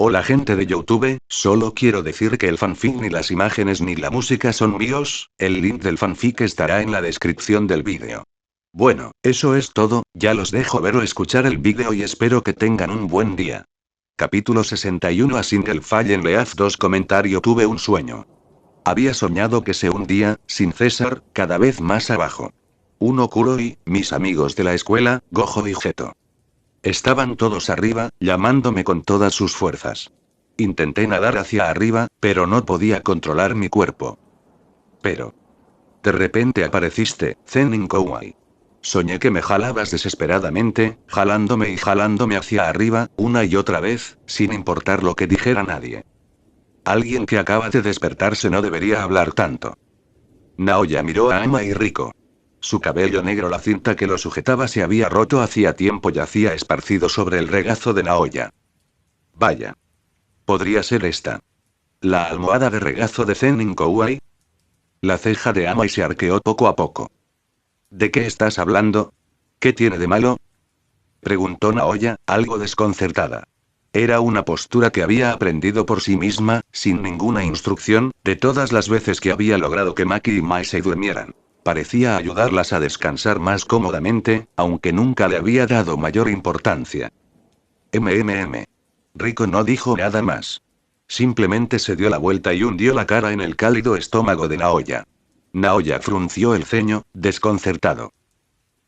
Hola gente de YouTube, solo quiero decir que el fanfic ni las imágenes ni la música son míos, el link del fanfic estará en la descripción del vídeo. Bueno, eso es todo, ya los dejo ver o escuchar el vídeo y espero que tengan un buen día. Capítulo 61 A Single Fall en Leaf 2 Comentario Tuve un sueño. Había soñado que se hundía, sin cesar, cada vez más abajo. Uno Kuroi, mis amigos de la escuela, Gojo y Geto. Estaban todos arriba, llamándome con todas sus fuerzas. Intenté nadar hacia arriba, pero no podía controlar mi cuerpo. Pero. De repente apareciste, Zenin Kouai. Soñé que me jalabas desesperadamente, jalándome y jalándome hacia arriba, una y otra vez, sin importar lo que dijera nadie. Alguien que acaba de despertarse no debería hablar tanto. Naoya miró a Ama y Riko. Su cabello negro, la cinta que lo sujetaba se había roto hacía tiempo, yacía esparcido sobre el regazo de Naoya. Vaya. Podría ser esta. ¿La almohada de regazo de Zenin Kouai? La ceja de Amai se arqueó poco a poco. ¿De qué estás hablando? ¿Qué tiene de malo? Preguntó Naoya, algo desconcertada. Era una postura que había aprendido por sí misma, sin ninguna instrucción, de todas las veces que había logrado que Maki y Mai se durmieran. Parecía ayudarlas a descansar más cómodamente, aunque nunca le había dado mayor importancia. Rico no dijo nada más. Simplemente se dio la vuelta y hundió la cara en el cálido estómago de Naoya. Naoya frunció el ceño, desconcertado.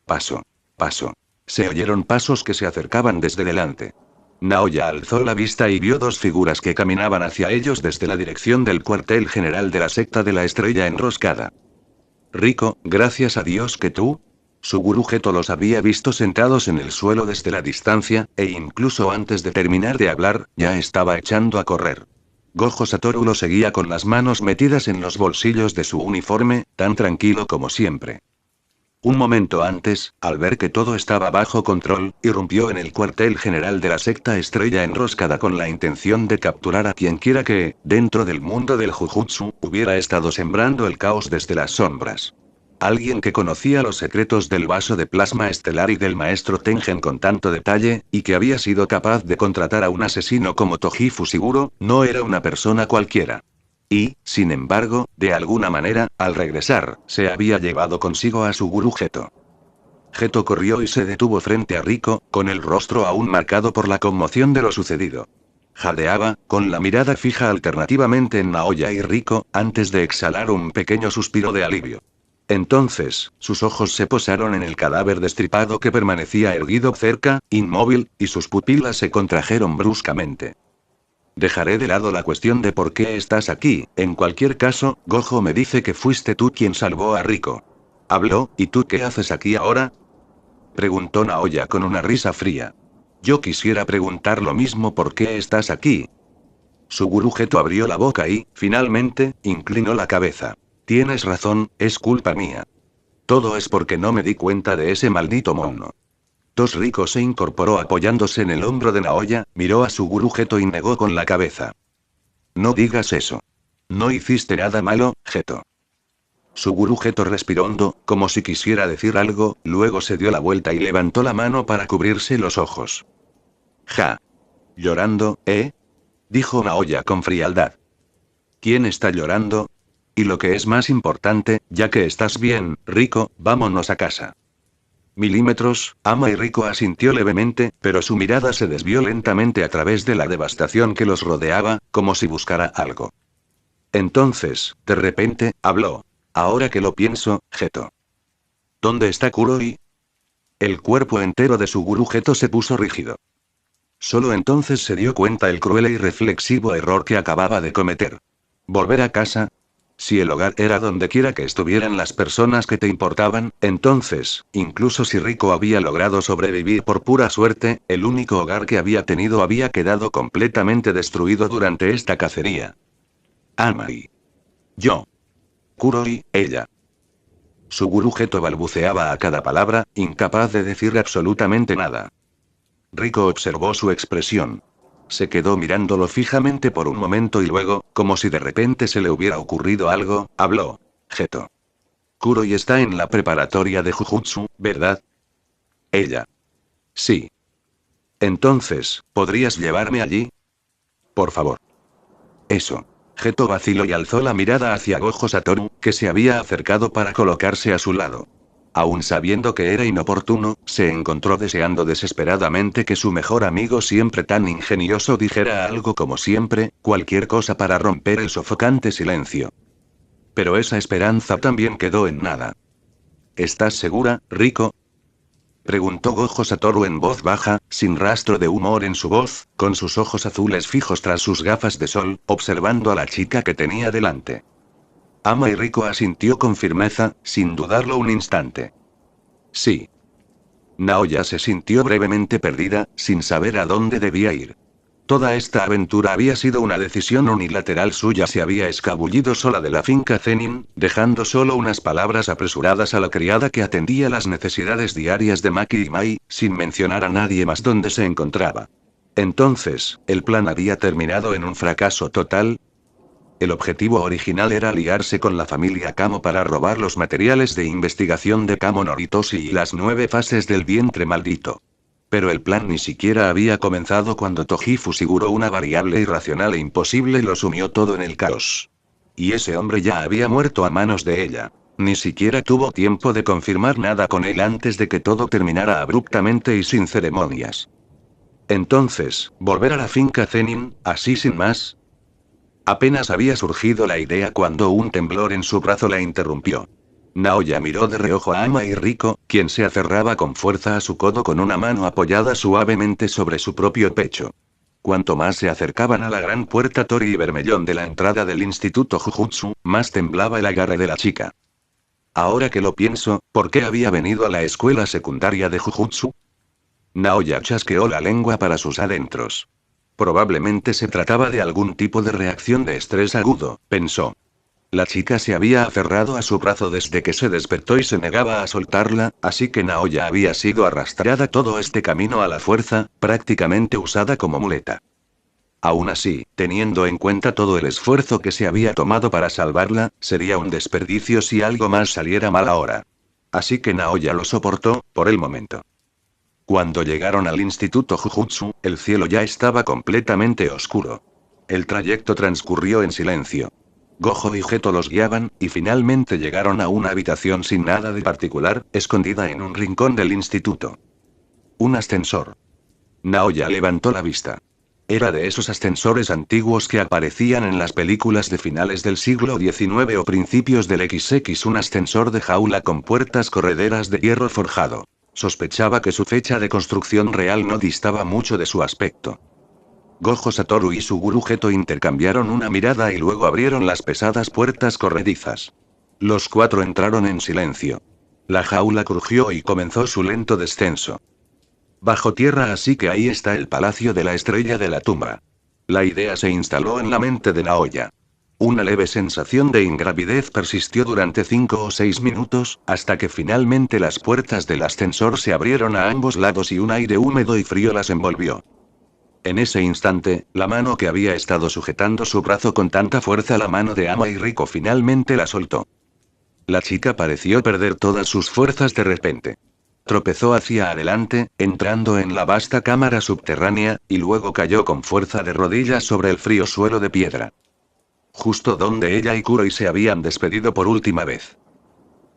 Paso. Paso. Se oyeron pasos que se acercaban desde delante. Naoya alzó la vista y vio dos figuras que caminaban hacia ellos desde la dirección del cuartel general de la secta de la estrella enroscada. Rico, gracias a Dios que tú. Suguru Geto los había visto sentados en el suelo desde la distancia, e incluso antes de terminar de hablar, ya estaba echando a correr. Gojo Satoru lo seguía con las manos metidas en los bolsillos de su uniforme, tan tranquilo como siempre. Un momento antes, al ver que todo estaba bajo control, irrumpió en el cuartel general de la secta estrella enroscada con la intención de capturar a quienquiera que, dentro del mundo del Jujutsu, hubiera estado sembrando el caos desde las sombras. Alguien que conocía los secretos del vaso de plasma estelar y del maestro Tengen con tanto detalle, y que había sido capaz de contratar a un asesino como Toji Fushiguro, no era una persona cualquiera. Y, sin embargo, de alguna manera, al regresar, se había llevado consigo a Suguru Geto. Geto corrió y se detuvo frente a Riko, con el rostro aún marcado por la conmoción de lo sucedido. Jadeaba, con la mirada fija alternativamente en Naoya y Riko, antes de exhalar un pequeño suspiro de alivio. Entonces, sus ojos se posaron en el cadáver destripado que permanecía erguido cerca, inmóvil, y sus pupilas se contrajeron bruscamente. Dejaré de lado la cuestión de por qué estás aquí, en cualquier caso, Gojo me dice que fuiste tú quien salvó a Riko. Habló, ¿y tú qué haces aquí ahora? Preguntó Naoya con una risa fría. Yo quisiera preguntar lo mismo, ¿por qué estás aquí? Suguru Geto abrió la boca y, finalmente, inclinó la cabeza. Tienes razón, es culpa mía. Todo es porque no me di cuenta de ese maldito mono. Riko se incorporó apoyándose en el hombro de Naoya, miró a Suguru Geto y negó con la cabeza. No digas eso. No hiciste nada malo, Geto. Suguru Geto respiró hondo, como si quisiera decir algo, luego se dio la vuelta y levantó la mano para cubrirse los ojos. Ja. ¿Llorando, eh? Dijo Naoya con frialdad. ¿Quién está llorando? Y lo que es más importante, ya que estás bien, Riko, vámonos a casa. Milímetros, Ama y Riko asintió levemente, pero su mirada se desvió lentamente a través de la devastación que los rodeaba, como si buscara algo. Entonces, de repente, habló. Ahora que lo pienso, Geto. ¿Dónde está Kuroi? El cuerpo entero de Suguru Geto se puso rígido. Solo entonces se dio cuenta el cruel e irreflexivo error que acababa de cometer. ¿Volver a casa? Si el hogar era donde quiera que estuvieran las personas que te importaban, entonces, incluso si Riko había logrado sobrevivir por pura suerte, el único hogar que había tenido había quedado completamente destruido durante esta cacería. Amai. Yo. Kuroi, ella. Suguru Geto balbuceaba a cada palabra, incapaz de decir absolutamente nada. Riko observó su expresión. Se quedó mirándolo fijamente por un momento y luego, como si de repente se le hubiera ocurrido algo, habló. Geto. Kuroi está en la preparatoria de Jujutsu, ¿verdad? Ella. Sí. Entonces, ¿podrías llevarme allí? Por favor. Eso. Geto vaciló y alzó la mirada hacia Gojo Satoru, que se había acercado para colocarse a su lado. Aún sabiendo que era inoportuno, se encontró deseando desesperadamente que su mejor amigo siempre tan ingenioso dijera algo como siempre, cualquier cosa para romper el sofocante silencio. Pero esa esperanza también quedó en nada. ¿Estás segura, Riko? Preguntó Gojo Satoru en voz baja, sin rastro de humor en su voz, con sus ojos azules fijos tras sus gafas de sol, observando a la chica que tenía delante. Ama y Riko asintió con firmeza, sin dudarlo un instante. Sí. Naoya se sintió brevemente perdida, sin saber a dónde debía ir. Toda esta aventura había sido una decisión unilateral suya. Se había escabullido sola de la finca Zenin, dejando solo unas palabras apresuradas a la criada que atendía las necesidades diarias de Maki y Mai, sin mencionar a nadie más dónde se encontraba. Entonces, ¿el plan había terminado en un fracaso total? El objetivo original era liarse con la familia Kamo para robar los materiales de investigación de Kamo Noritoshi y las 9 fases del vientre maldito. Pero el plan ni siquiera había comenzado cuando Toji Fushiguro, una variable irracional e imposible, lo sumió todo en el caos. Y ese hombre ya había muerto a manos de ella. Ni siquiera tuvo tiempo de confirmar nada con él antes de que todo terminara abruptamente y sin ceremonias. Entonces, ¿volver a la finca Zenin, así sin más? Apenas había surgido la idea cuando un temblor en su brazo la interrumpió. Naoya miró de reojo a Ama y Riko, quien se aferraba con fuerza a su codo con una mano apoyada suavemente sobre su propio pecho. Cuanto más se acercaban a la gran puerta Tori y Bermellón de la entrada del Instituto Jujutsu, más temblaba el agarre de la chica. Ahora que lo pienso, ¿por qué había venido a la escuela secundaria de Jujutsu? Naoya chasqueó la lengua para sus adentros. Probablemente se trataba de algún tipo de reacción de estrés agudo, pensó. La chica se había aferrado a su brazo desde que se despertó y se negaba a soltarla, así que Naoya había sido arrastrada todo este camino a la fuerza, prácticamente usada como muleta. Aún así, teniendo en cuenta todo el esfuerzo que se había tomado para salvarla, sería un desperdicio si algo más saliera mal ahora. Así que Naoya lo soportó, por el momento. Cuando llegaron al Instituto Jujutsu, el cielo ya estaba completamente oscuro. El trayecto transcurrió en silencio. Gojo y Geto los guiaban, y finalmente llegaron a una habitación sin nada de particular, escondida en un rincón del instituto. Un ascensor. Naoya levantó la vista. Era de esos ascensores antiguos que aparecían en las películas de finales del siglo XIX o principios del XX, un ascensor de jaula con puertas correderas de hierro forjado. Sospechaba que su fecha de construcción real no distaba mucho de su aspecto. Gojo Satoru y Suguru Geto intercambiaron una mirada y luego abrieron las pesadas puertas corredizas. Los 4 entraron en silencio. La jaula crujió y comenzó su lento descenso. Bajo tierra, así que ahí está el palacio de la estrella de la tumba. La idea se instaló en la mente de Naoya. Una leve sensación de ingravidez persistió durante 5 o 6 minutos, hasta que finalmente las puertas del ascensor se abrieron a ambos lados y un aire húmedo y frío las envolvió. En ese instante, la mano que había estado sujetando su brazo con tanta fuerza, la mano de Ama y Riko, finalmente la soltó. La chica pareció perder todas sus fuerzas de repente. Tropezó hacia adelante, entrando en la vasta cámara subterránea, y luego cayó con fuerza de rodillas sobre el frío suelo de piedra. Justo donde ella y Kuroi se habían despedido por última vez.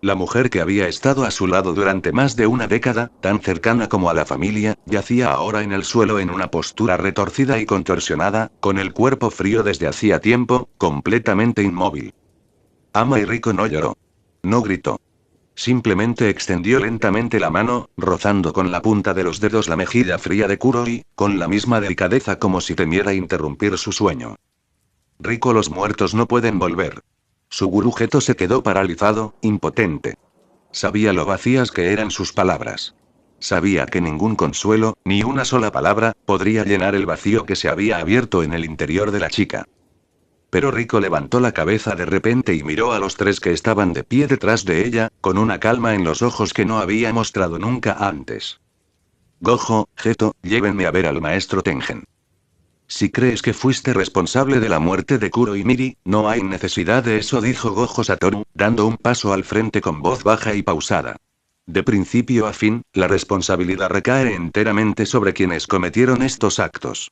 La mujer que había estado a su lado durante más de una década, tan cercana como a la familia, yacía ahora en el suelo en una postura retorcida y contorsionada, con el cuerpo frío desde hacía tiempo, completamente inmóvil. Ama y Riko no lloró. No gritó. Simplemente extendió lentamente la mano, rozando con la punta de los dedos la mejilla fría de Kuroi, con la misma delicadeza como si temiera interrumpir su sueño. Riko, los muertos no pueden volver. Suguru Geto se quedó paralizado, impotente. Sabía lo vacías que eran sus palabras. Sabía que ningún consuelo, ni una sola palabra, podría llenar el vacío que se había abierto en el interior de la chica. Pero Riko levantó la cabeza de repente y miró a los 3 que estaban de pie detrás de ella, con una calma en los ojos que no había mostrado nunca antes. Gojo, Geto, llévenme a ver al maestro Tengen. Si crees que fuiste responsable de la muerte de Kuro y Miri, no hay necesidad de eso, dijo Gojo Satoru, dando un paso al frente con voz baja y pausada. De principio a fin, la responsabilidad recae enteramente sobre quienes cometieron estos actos.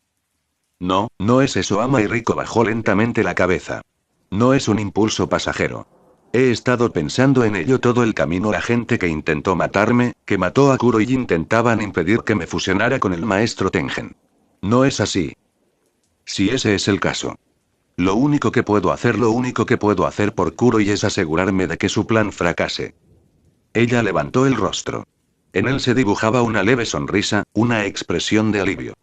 No, no es eso. Ama y Rico bajó lentamente la cabeza. No es un impulso pasajero. He estado pensando en ello todo el camino. La gente que intentó matarme, que mató a Kuro y intentaban impedir que me fusionara con el maestro Tengen. No es así. Si ese es el caso. Lo único que puedo hacer por Kuroi es asegurarme de que su plan fracase. Ella levantó el rostro. En él se dibujaba una leve sonrisa, una expresión de alivio.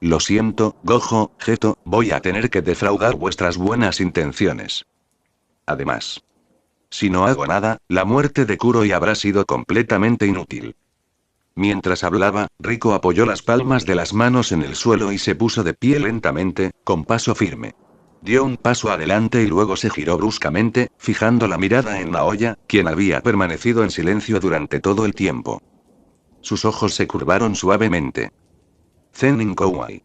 Lo siento, Gojo, Geto, voy a tener que defraudar vuestras buenas intenciones. Además, si no hago nada, la muerte de Kuroi habrá sido completamente inútil. Mientras hablaba, Rico apoyó las palmas de las manos en el suelo y se puso de pie lentamente, con paso firme. Dio un paso adelante y luego se giró bruscamente, fijando la mirada en Naoya, quien había permanecido en silencio durante todo el tiempo. Sus ojos se curvaron suavemente. Zenin Kouai.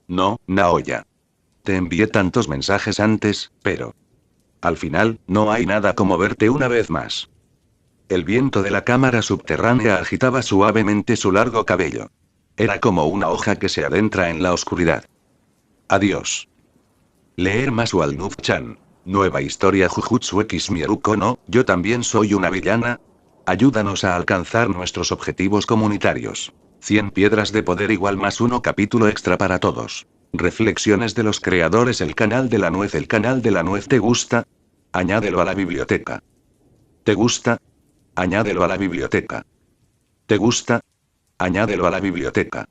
No, Naoya. Te envié tantos mensajes antes, pero... Al final, no hay nada como verte una vez más. El viento de la cámara subterránea agitaba suavemente su largo cabello. Era como una hoja que se adentra en la oscuridad. Adiós. Leer más Walnut-chan. Nueva historia Jujutsu X Mieruko no, yo también soy una villana. Ayúdanos a alcanzar nuestros objetivos comunitarios. 100 piedras de poder igual más 1 capítulo extra para todos. Reflexiones de los creadores. El canal de la nuez ¿te gusta? Añádelo a la biblioteca. ¿Te gusta? Añádelo a la biblioteca. ¿Te gusta? Añádelo a la biblioteca.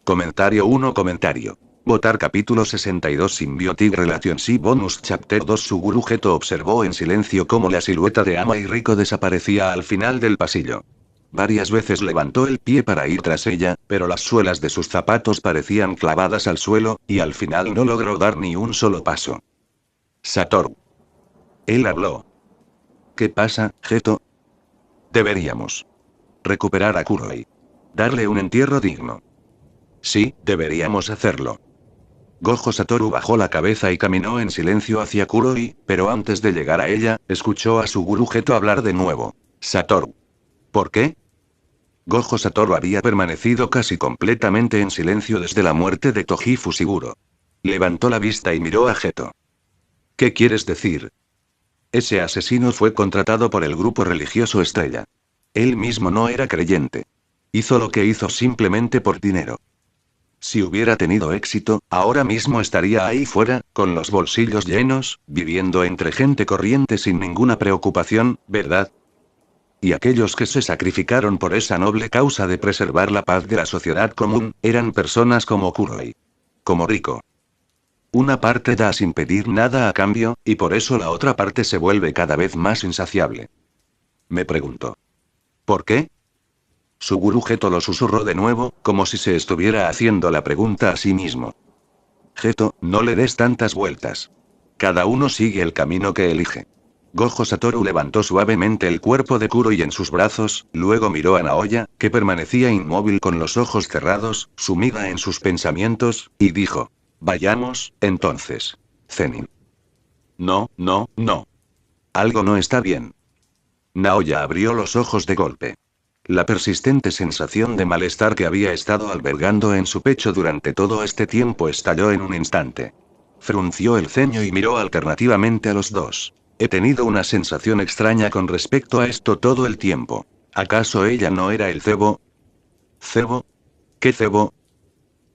Comentario 1. Votar capítulo 62 Symbiotic Relationship Bonus Chapter 2 Suguru Geto observó en silencio cómo la silueta de Ama y Rico desaparecía al final del pasillo. Varias veces levantó el pie para ir tras ella, pero las suelas de sus zapatos parecían clavadas al suelo, y al final no logró dar ni un solo paso. Satoru. Él habló. ¿Qué pasa, Geto? Deberíamos recuperar a Kuroi. Darle un entierro digno. Sí, deberíamos hacerlo. Gojo Satoru bajó la cabeza y caminó en silencio hacia Kuroi, pero antes de llegar a ella, escuchó a Suguru Geto hablar de nuevo. Satoru. ¿Por qué? Gojo Satoru había permanecido casi completamente en silencio desde la muerte de Toji Fushiguro. Levantó la vista y miró a Geto. ¿Qué quieres decir? Ese asesino fue contratado por el grupo religioso Estrella. Él mismo no era creyente. Hizo lo que hizo simplemente por dinero. Si hubiera tenido éxito, ahora mismo estaría ahí fuera, con los bolsillos llenos, viviendo entre gente corriente sin ninguna preocupación, ¿verdad? Y aquellos que se sacrificaron por esa noble causa de preservar la paz de la sociedad común, eran personas como Kuroi. Como Rico. Una parte da sin pedir nada a cambio, y por eso la otra parte se vuelve cada vez más insaciable. Me preguntó. ¿Por qué? Suguru Geto lo susurró de nuevo, como si se estuviera haciendo la pregunta a sí mismo. Geto, no le des tantas vueltas. Cada uno sigue el camino que elige. Gojo Satoru levantó suavemente el cuerpo de Kuroi en sus brazos, luego miró a Naoya, que permanecía inmóvil con los ojos cerrados, sumida en sus pensamientos, y dijo. Vayamos, entonces. Zenin. No, no, no. Algo no está bien. Naoya abrió los ojos de golpe. La persistente sensación de malestar que había estado albergando en su pecho durante todo este tiempo estalló en un instante. Frunció el ceño y miró alternativamente a los dos. He tenido una sensación extraña con respecto a esto todo el tiempo. ¿Acaso ella no era el cebo? ¿Cebo? ¿Qué cebo?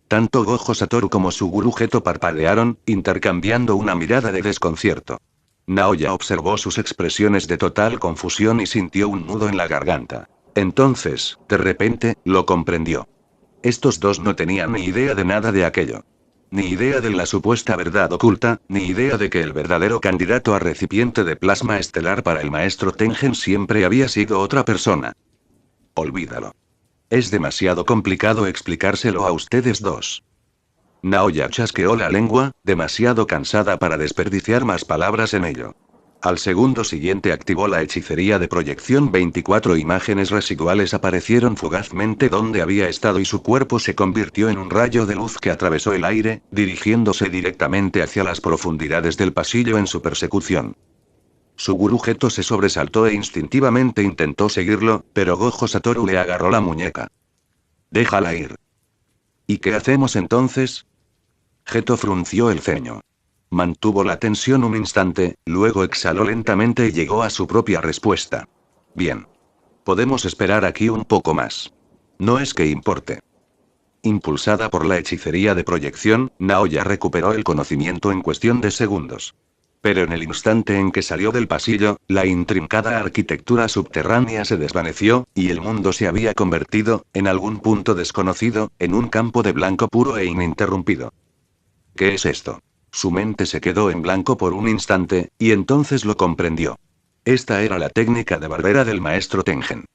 Tanto Gojo Satoru como Suguru Geto parpadearon, intercambiando una mirada de desconcierto. Naoya observó sus expresiones de total confusión y sintió un nudo en la garganta. Entonces, de repente, lo comprendió. Estos dos no tenían ni idea de nada de aquello. Ni idea de la supuesta verdad oculta, ni idea de que el verdadero candidato a recipiente de plasma estelar para el maestro Tengen siempre había sido otra persona. Olvídalo. Es demasiado complicado explicárselo a ustedes dos. Naoya chasqueó la lengua, demasiado cansada para desperdiciar más palabras en ello. Al segundo siguiente activó la hechicería de proyección. 24 imágenes residuales aparecieron fugazmente donde había estado y su cuerpo se convirtió en un rayo de luz que atravesó el aire, dirigiéndose directamente hacia las profundidades del pasillo en su persecución. Suguru Geto se sobresaltó e instintivamente intentó seguirlo, pero Gojo Satoru le agarró la muñeca. Déjala ir. ¿Y qué hacemos entonces? Geto frunció el ceño. Mantuvo la tensión un instante, luego exhaló lentamente y llegó a su propia respuesta. Bien. Podemos esperar aquí un poco más. No es que importe. Impulsada por la hechicería de proyección, Naoya recuperó el conocimiento en cuestión de segundos. Pero en el instante en que salió del pasillo, la intrincada arquitectura subterránea se desvaneció, y el mundo se había convertido, en algún punto desconocido, en un campo de blanco puro e ininterrumpido. ¿Qué es esto? Su mente se quedó en blanco por un instante, y entonces lo comprendió. Esta era la técnica de barrera del maestro Tengen.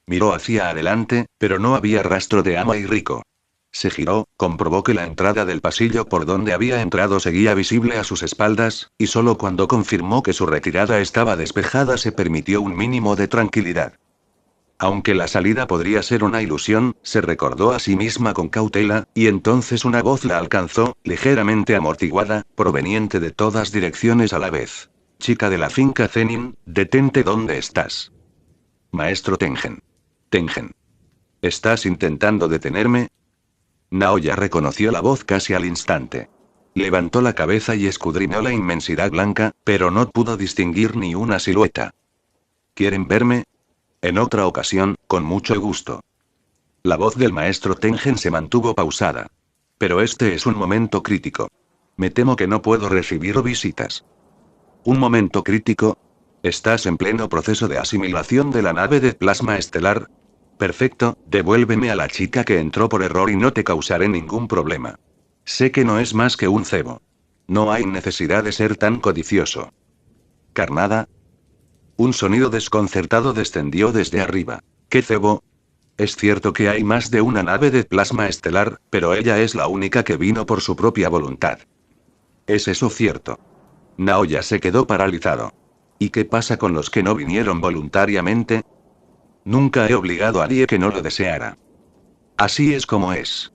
Miró hacia adelante, pero no había rastro de Ama y Rico. Se giró, comprobó que la entrada del pasillo por donde había entrado seguía visible a sus espaldas, y solo cuando confirmó que su retirada estaba despejada se permitió un mínimo de tranquilidad. Aunque la salida podría ser una ilusión, se recordó a sí misma con cautela, y entonces una voz la alcanzó, ligeramente amortiguada, proveniente de todas direcciones a la vez. Chica de la finca Zenin, detente donde estás. Maestro Tengen. Tengen. ¿Estás intentando detenerme? Naoya reconoció la voz casi al instante. Levantó la cabeza y escudriñó la inmensidad blanca, pero no pudo distinguir ni una silueta. ¿Quieren verme? En otra ocasión, con mucho gusto. La voz del maestro Tengen se mantuvo pausada. Pero este es un momento crítico. Me temo que no puedo recibir visitas. ¿Un momento crítico? ¿Estás en pleno proceso de asimilación de la nave de plasma estelar? Perfecto, devuélveme a la chica que entró por error y no te causaré ningún problema. Sé que no es más que un cebo. No hay necesidad de ser tan codicioso. ¿Carnada? Un sonido desconcertado descendió desde arriba. ¿Qué cebo? Es cierto que hay más de una nave de plasma estelar, pero ella es la única que vino por su propia voluntad. ¿Es eso cierto? Naoya se quedó paralizado. ¿Y qué pasa con los que no vinieron voluntariamente? Nunca he obligado a nadie que no lo deseara. Así es como es.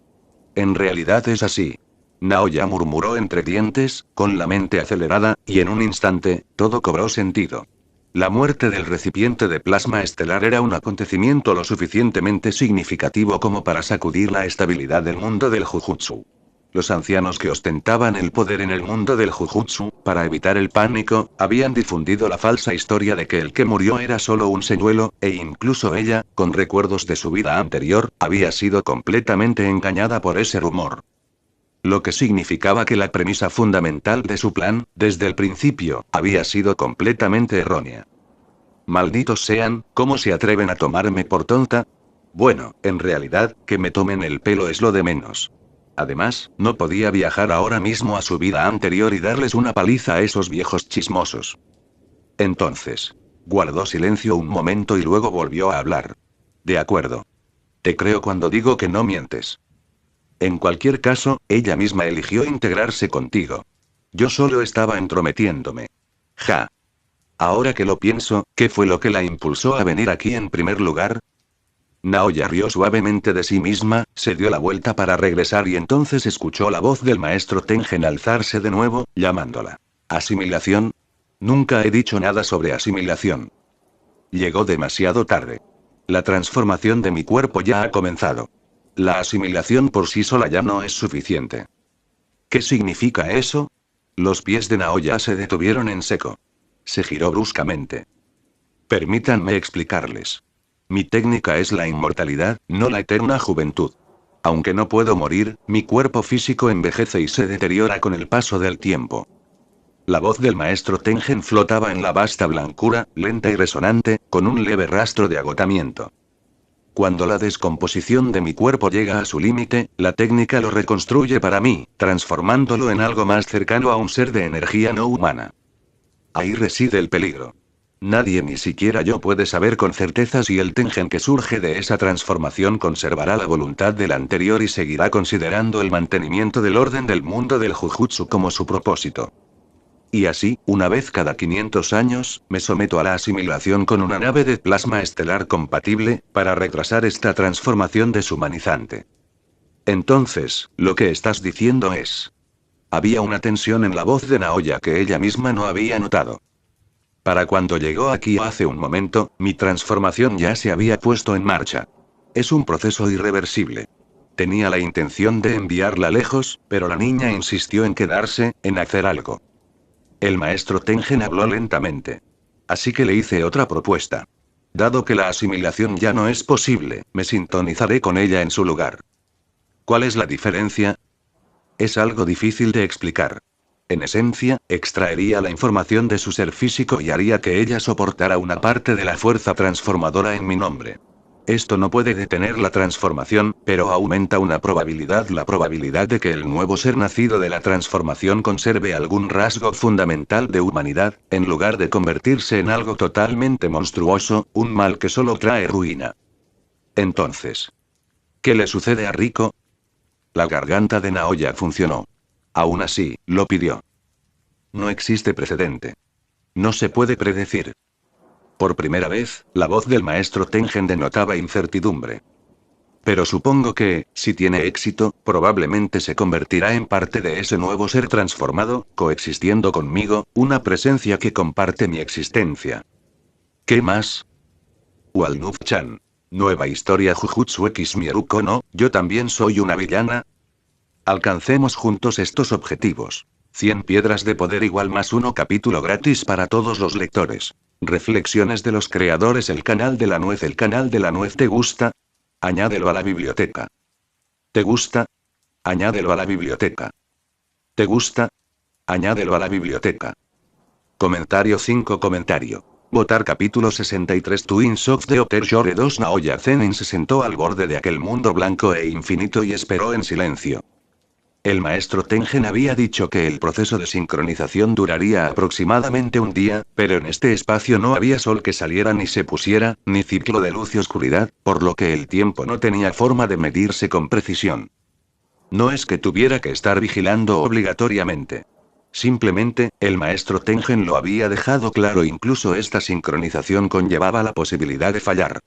En realidad es así. Naoya murmuró entre dientes, con la mente acelerada, y en un instante, todo cobró sentido. La muerte del recipiente de plasma estelar era un acontecimiento lo suficientemente significativo como para sacudir la estabilidad del mundo del Jujutsu. Los ancianos que ostentaban el poder en el mundo del Jujutsu, para evitar el pánico, habían difundido la falsa historia de que el que murió era solo un señuelo, e incluso ella, con recuerdos de su vida anterior, había sido completamente engañada por ese rumor. Lo que significaba que la premisa fundamental de su plan, desde el principio, había sido completamente errónea. Malditos sean, ¿cómo se atreven a tomarme por tonta? Bueno, en realidad, que me tomen el pelo es lo de menos. Además, no podía viajar ahora mismo a su vida anterior y darles una paliza a esos viejos chismosos. Entonces, guardó silencio un momento y luego volvió a hablar. De acuerdo. Te creo cuando digo que no mientes. En cualquier caso, ella misma eligió integrarse contigo. Yo solo estaba entrometiéndome. Ja. Ahora que lo pienso, ¿qué fue lo que la impulsó a venir aquí en primer lugar? Naoya rió suavemente de sí misma, se dio la vuelta para regresar y entonces escuchó la voz del maestro Tengen alzarse de nuevo, llamándola. ¿Asimilación? Nunca he dicho nada sobre asimilación. Llegó demasiado tarde. La transformación de mi cuerpo ya ha comenzado. La asimilación por sí sola ya no es suficiente. ¿Qué significa eso? Los pies de Naoya se detuvieron en seco. Se giró bruscamente. Permítanme explicarles. Mi técnica es la inmortalidad, no la eterna juventud. Aunque no puedo morir, mi cuerpo físico envejece y se deteriora con el paso del tiempo. La voz del maestro Tengen flotaba en la vasta blancura, lenta y resonante, con un leve rastro de agotamiento. Cuando la descomposición de mi cuerpo llega a su límite, la técnica lo reconstruye para mí, transformándolo en algo más cercano a un ser de energía no humana. Ahí reside el peligro. Nadie, ni siquiera yo, puede saber con certeza si el Tengen que surge de esa transformación conservará la voluntad del anterior y seguirá considerando el mantenimiento del orden del mundo del Jujutsu como su propósito. Y así, una vez cada 500 años, me someto a la asimilación con una nave de plasma estelar compatible, para retrasar esta transformación deshumanizante. Entonces, lo que estás diciendo es... Había una tensión en la voz de Naoya que ella misma no había notado. Para cuando llegó aquí hace un momento, mi transformación ya se había puesto en marcha. Es un proceso irreversible. Tenía la intención de enviarla lejos, pero la niña insistió en quedarse, en hacer algo. El maestro Tengen habló lentamente. Así que le hice otra propuesta. Dado que la asimilación ya no es posible, me sintonizaré con ella en su lugar. ¿Cuál es la diferencia? Es algo difícil de explicar. En esencia, extraería la información de su ser físico y haría que ella soportara una parte de la fuerza transformadora en mi nombre. Esto no puede detener la transformación, pero aumenta una probabilidad, la probabilidad de que el nuevo ser nacido de la transformación conserve algún rasgo fundamental de humanidad, en lugar de convertirse en algo totalmente monstruoso, un mal que solo trae ruina. Entonces, ¿qué le sucede a Rico? La garganta de Naoya funcionó. Aún así, lo pidió. No existe precedente. No se puede predecir. Por primera vez, la voz del maestro Tengen denotaba incertidumbre. Pero supongo que, si tiene éxito, probablemente se convertirá en parte de ese nuevo ser transformado, coexistiendo conmigo, una presencia que comparte mi existencia. ¿Qué más? Walnut-chan. Nueva historia Jujutsu X Mieruko no, yo también soy una villana. Alcancemos juntos estos objetivos. 100 piedras de poder igual más uno capítulo gratis para todos los lectores. Reflexiones de los creadores. El canal de la nuez. ¿El canal de la nuez te gusta? Añádelo a la biblioteca. ¿Te gusta? Añádelo a la biblioteca. ¿Te gusta? Añádelo a la biblioteca. Comentario 5. Comentario. Votar capítulo 63. Twins of the Outer Shore 2. Naoya Zenin se sentó al borde de aquel mundo blanco e infinito y esperó en silencio. El maestro Tengen había dicho que el proceso de sincronización duraría aproximadamente un día, pero en este espacio no había sol que saliera ni se pusiera, ni ciclo de luz y oscuridad, por lo que el tiempo no tenía forma de medirse con precisión. No es que tuviera que estar vigilando obligatoriamente. Simplemente, el maestro Tengen lo había dejado claro, incluso esta sincronización conllevaba la posibilidad de fallar.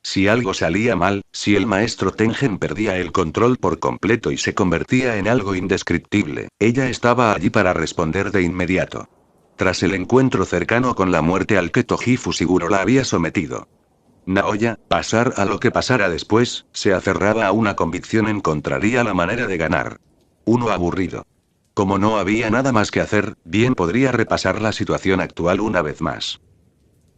Si algo salía mal, si el maestro Tengen perdía el control por completo y se convertía en algo indescriptible, ella estaba allí para responder de inmediato. Tras el encuentro cercano con la muerte al que Toji Fushiguro la había sometido. Naoya, pasar a lo que pasara después, se aferraba a una convicción: encontraría la manera de ganar. Uno aburrido. Como no había nada más que hacer, bien podría repasar la situación actual una vez más.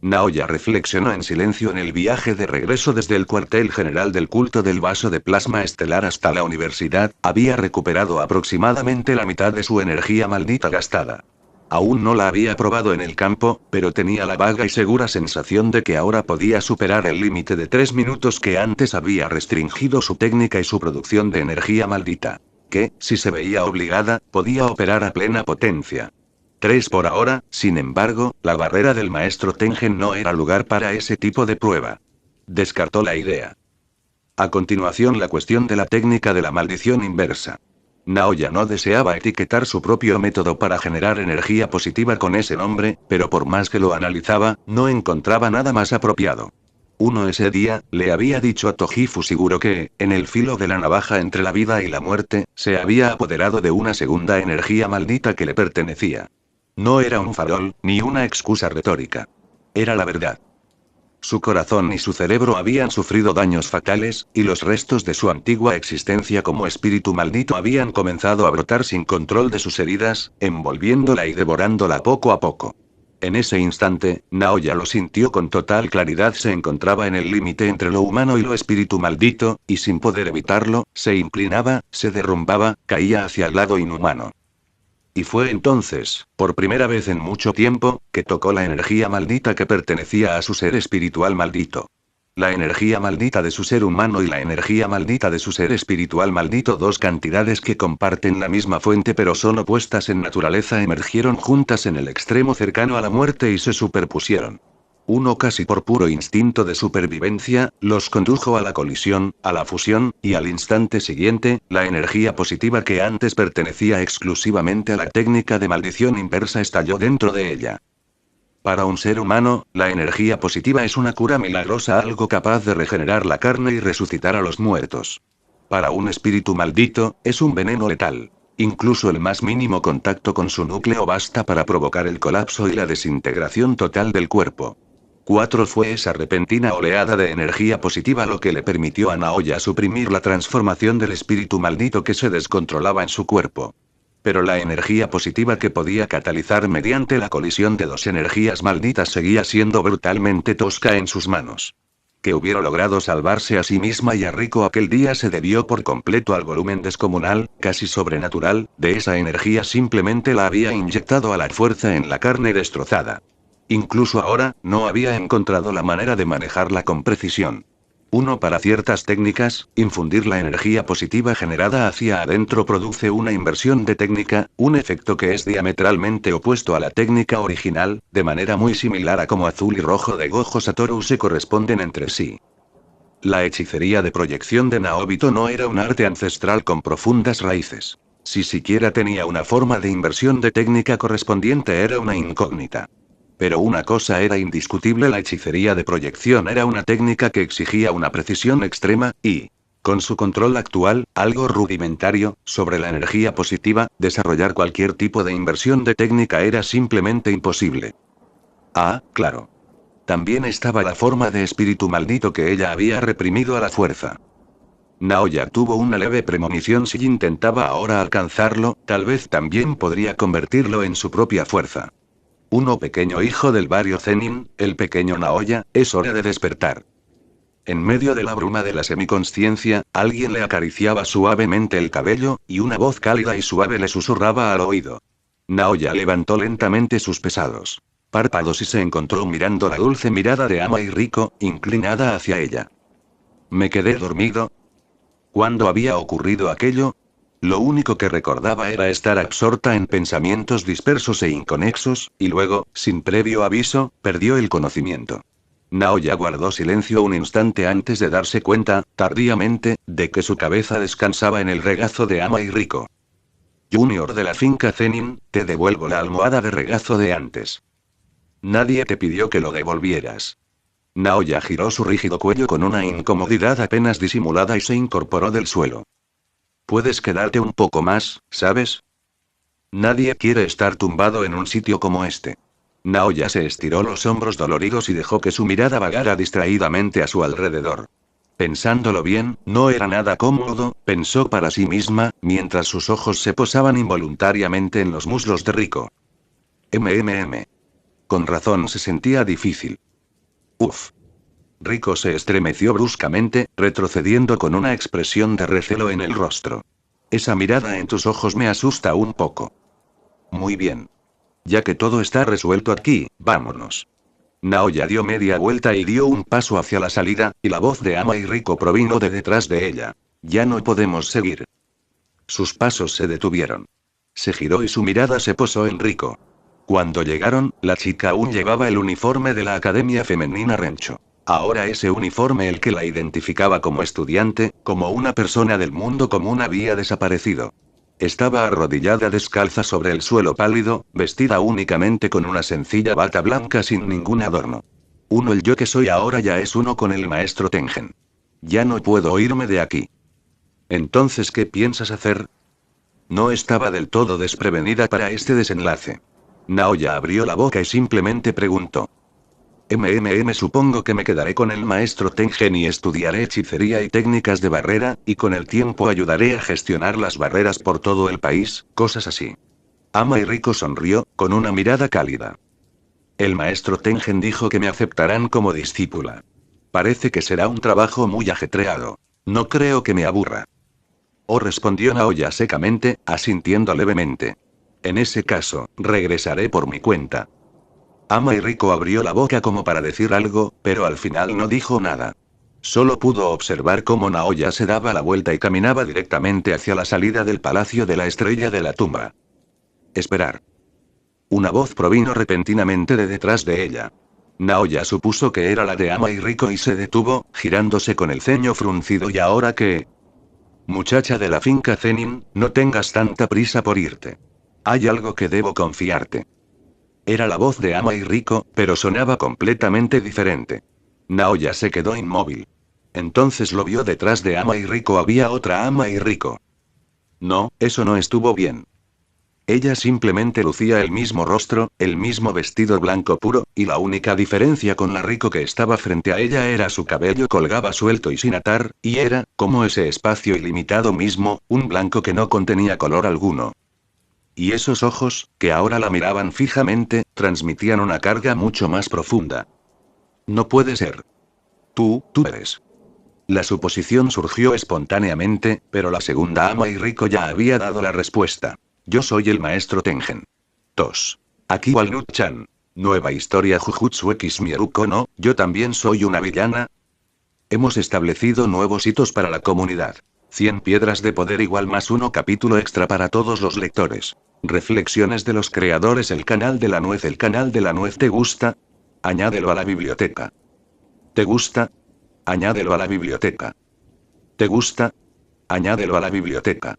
Naoya reflexionó en silencio en el viaje de regreso desde el cuartel general del culto del vaso de plasma estelar hasta la universidad, había recuperado aproximadamente la mitad de su energía maldita gastada. Aún no la había probado en el campo, pero tenía la vaga y segura sensación de que ahora podía superar el límite de 3 minutos que antes había restringido su técnica y su producción de energía maldita. Que, si se veía obligada, podía operar a plena potencia. 3 por ahora, sin embargo, la barrera del maestro Tengen no era lugar para ese tipo de prueba. Descartó la idea. A continuación, la cuestión de la técnica de la maldición inversa. Naoya no deseaba etiquetar su propio método para generar energía positiva con ese nombre, pero por más que lo analizaba, no encontraba nada más apropiado. Ese día, le había dicho a Toji Fushiguro que, en el filo de la navaja entre la vida y la muerte, se había apoderado de una segunda energía maldita que le pertenecía. No era un farol, ni una excusa retórica. Era la verdad. Su corazón y su cerebro habían sufrido daños fatales, y los restos de su antigua existencia como espíritu maldito habían comenzado a brotar sin control de sus heridas, envolviéndola y devorándola poco a poco. En ese instante, Naoya lo sintió con total claridad: se encontraba en el límite entre lo humano y lo espíritu maldito, y sin poder evitarlo, se inclinaba, se derrumbaba, caía hacia el lado inhumano. Y fue entonces, por primera vez en mucho tiempo, que tocó la energía maldita que pertenecía a su ser espiritual maldito. La energía maldita de su ser humano y la energía maldita de su ser espiritual maldito, dos cantidades que comparten la misma fuente pero son opuestas en naturaleza, emergieron juntas en el extremo cercano a la muerte y se superpusieron. Casi por puro instinto de supervivencia, los condujo a la colisión, a la fusión, y al instante siguiente, la energía positiva que antes pertenecía exclusivamente a la técnica de maldición inversa estalló dentro de ella. Para un ser humano, la energía positiva es una cura milagrosa, algo capaz de regenerar la carne y resucitar a los muertos. Para un espíritu maldito, es un veneno letal. Incluso el más mínimo contacto con su núcleo basta para provocar el colapso y la desintegración total del cuerpo. 4 fue esa repentina oleada de energía positiva lo que le permitió a Naoya suprimir la transformación del espíritu maldito que se descontrolaba en su cuerpo. Pero la energía positiva que podía catalizar mediante la colisión de dos energías malditas seguía siendo brutalmente tosca en sus manos. Que hubiera logrado salvarse a sí misma y a Rico aquel día se debió por completo al volumen descomunal, casi sobrenatural, de esa energía simplemente la había inyectado a la fuerza en la carne destrozada. Incluso ahora, no había encontrado la manera de manejarla con precisión. Uno para ciertas técnicas, infundir la energía positiva generada hacia adentro produce una inversión de técnica, un efecto que es diametralmente opuesto a la técnica original, de manera muy similar a como azul y rojo de Gojo Satoru se corresponden entre sí. La hechicería de proyección de Naobito no era un arte ancestral con profundas raíces. Si siquiera tenía una forma de inversión de técnica correspondiente era una incógnita. Pero una cosa era indiscutible: la hechicería de proyección era una técnica que exigía una precisión extrema, y, con su control actual, algo rudimentario, sobre la energía positiva, desarrollar cualquier tipo de inversión de técnica era simplemente imposible. Ah, claro. También estaba la forma de espíritu maldito que ella había reprimido a la fuerza. Naoya tuvo una leve premonición: si intentaba ahora alcanzarlo, tal vez también podría convertirlo en su propia fuerza. Uno pequeño hijo del barrio Zenin, el pequeño Naoya, es hora de despertar. En medio de la bruma de la semiconsciencia, alguien le acariciaba suavemente el cabello, y una voz cálida y suave le susurraba al oído. Naoya levantó lentamente sus pesados párpados y se encontró mirando la dulce mirada de Ama y Rico, inclinada hacia ella. Me quedé dormido. ¿Cuándo había ocurrido aquello? Lo único que recordaba era estar absorta en pensamientos dispersos e inconexos, y luego, sin previo aviso, perdió el conocimiento. Naoya guardó silencio un instante antes de darse cuenta, tardíamente, de que su cabeza descansaba en el regazo de Ama y Rico. Junior de la finca Zenin, te devuelvo la almohada de regazo de antes. Nadie te pidió que lo devolvieras. Naoya giró su rígido cuello con una incomodidad apenas disimulada y se incorporó del suelo. Puedes quedarte un poco más, ¿sabes? Nadie quiere estar tumbado en un sitio como este. Naoya se estiró los hombros doloridos y dejó que su mirada vagara distraídamente a su alrededor. Pensándolo bien, no era nada cómodo, pensó para sí misma, mientras sus ojos se posaban involuntariamente en los muslos de Rico. Con razón se sentía difícil. Uf. Rico se estremeció bruscamente, retrocediendo con una expresión de recelo en el rostro. Esa mirada en tus ojos me asusta un poco. Muy bien. Ya que todo está resuelto aquí, vámonos. Naoya dio media vuelta y dio un paso hacia la salida, y la voz de Ama y Rico provino de detrás de ella. Ya no podemos seguir. Sus pasos se detuvieron. Se giró y su mirada se posó en Rico. Cuando llegaron, la chica aún llevaba el uniforme de la Academia Femenina Rencho. Ahora ese uniforme, el que la identificaba como estudiante, como una persona del mundo común, había desaparecido. Estaba arrodillada descalza sobre el suelo pálido, vestida únicamente con una sencilla bata blanca sin ningún adorno. El yo que soy ahora ya es uno con el maestro Tengen. Ya no puedo irme de aquí. Entonces, ¿qué piensas hacer? No estaba del todo desprevenida para este desenlace. Naoya abrió la boca y simplemente preguntó. Supongo que me quedaré con el maestro Tengen y estudiaré hechicería y técnicas de barrera, y con el tiempo ayudaré a gestionar las barreras por todo el país, cosas así. Ama y Rico sonrió, con una mirada cálida. El maestro Tengen dijo que me aceptarán como discípula. Parece que será un trabajo muy ajetreado. No creo que me aburra. Respondió Naoya secamente, asintiendo levemente. En ese caso, regresaré por mi cuenta. Ama y Rico abrió la boca como para decir algo, pero al final no dijo nada. Solo pudo observar cómo Naoya se daba la vuelta y caminaba directamente hacia la salida del Palacio de la Estrella de la Tumba. Esperar. Una voz provino repentinamente de detrás de ella. Naoya supuso que era la de Ama y Rico y se detuvo, girándose con el ceño fruncido. ¿Y ahora qué? Muchacha de la finca Zenin, no tengas tanta prisa por irte. Hay algo que debo confiarte. Era la voz de Ama y Rico, pero sonaba completamente diferente. Naoya se quedó inmóvil. Entonces lo vio: detrás de Ama y Rico había otra Ama y Rico. No, eso no estuvo bien. Ella simplemente lucía el mismo rostro, el mismo vestido blanco puro, y la única diferencia con la Rico que estaba frente a ella era su cabello colgaba suelto y sin atar, y era, como ese espacio ilimitado mismo, un blanco que no contenía color alguno. Y esos ojos, que ahora la miraban fijamente, transmitían una carga mucho más profunda. No puede ser. Tú eres. La suposición surgió espontáneamente, pero la segunda ama y Rico ya había dado la respuesta. Yo soy el maestro Tengen. Tos. Aquí Walnut-chan. Nueva historia Jujutsu X Mieruko no, yo también soy una villana. Hemos establecido nuevos hitos para la comunidad. 100 piedras de poder igual más uno capítulo extra para todos los lectores. Reflexiones de los creadores. El canal de la nuez. ¿El canal de la nuez te gusta? Añádelo a la biblioteca. ¿Te gusta? Añádelo a la biblioteca. ¿Te gusta? Añádelo a la biblioteca.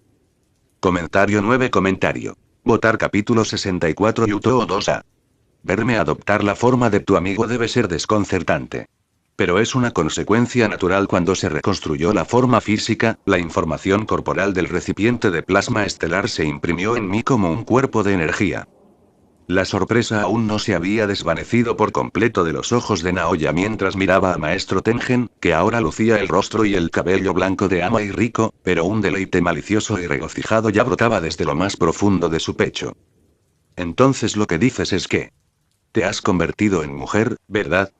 Comentario 9. Comentario. Votar capítulo 64 Yuto 2A. Verme adoptar la forma de tu amigo debe ser desconcertante. Pero es una consecuencia natural cuando se reconstruyó la forma física, la información corporal del recipiente de plasma estelar se imprimió en mí como un cuerpo de energía. La sorpresa aún no se había desvanecido por completo de los ojos de Naoya mientras miraba a Maestro Tengen, que ahora lucía el rostro y el cabello blanco de Ama y Rico, pero un deleite malicioso y regocijado ya brotaba desde lo más profundo de su pecho. Entonces lo que dices es que te has convertido en mujer, ¿verdad?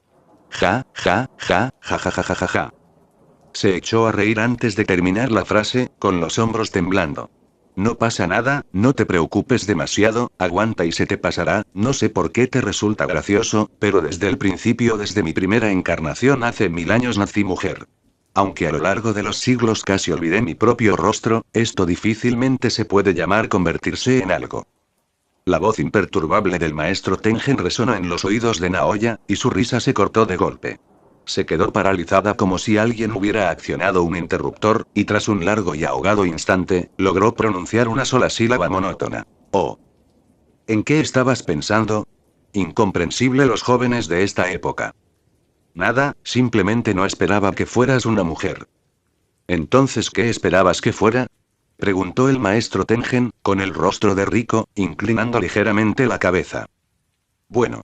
Ja, ja, ja, ja, ja, ja, ja, ja, ja. Se echó a reír antes de terminar la frase, con los hombros temblando. No pasa nada, no te preocupes demasiado, aguanta y se te pasará, no sé por qué te resulta gracioso, pero desde el principio, desde mi primera encarnación hace 1000 años nací mujer. Aunque a lo largo de los siglos casi olvidé mi propio rostro, esto difícilmente se puede llamar convertirse en algo. La voz imperturbable del maestro Tengen resonó en los oídos de Naoya, y su risa se cortó de golpe. Se quedó paralizada como si alguien hubiera accionado un interruptor, y tras un largo y ahogado instante, logró pronunciar una sola sílaba monótona. Oh. ¿En qué estabas pensando? Incomprensible los jóvenes de esta época. Nada, simplemente no esperaba que fueras una mujer. Entonces, ¿qué esperabas que fuera? Preguntó el maestro Tengen, con el rostro de Rico, inclinando ligeramente la cabeza. Bueno.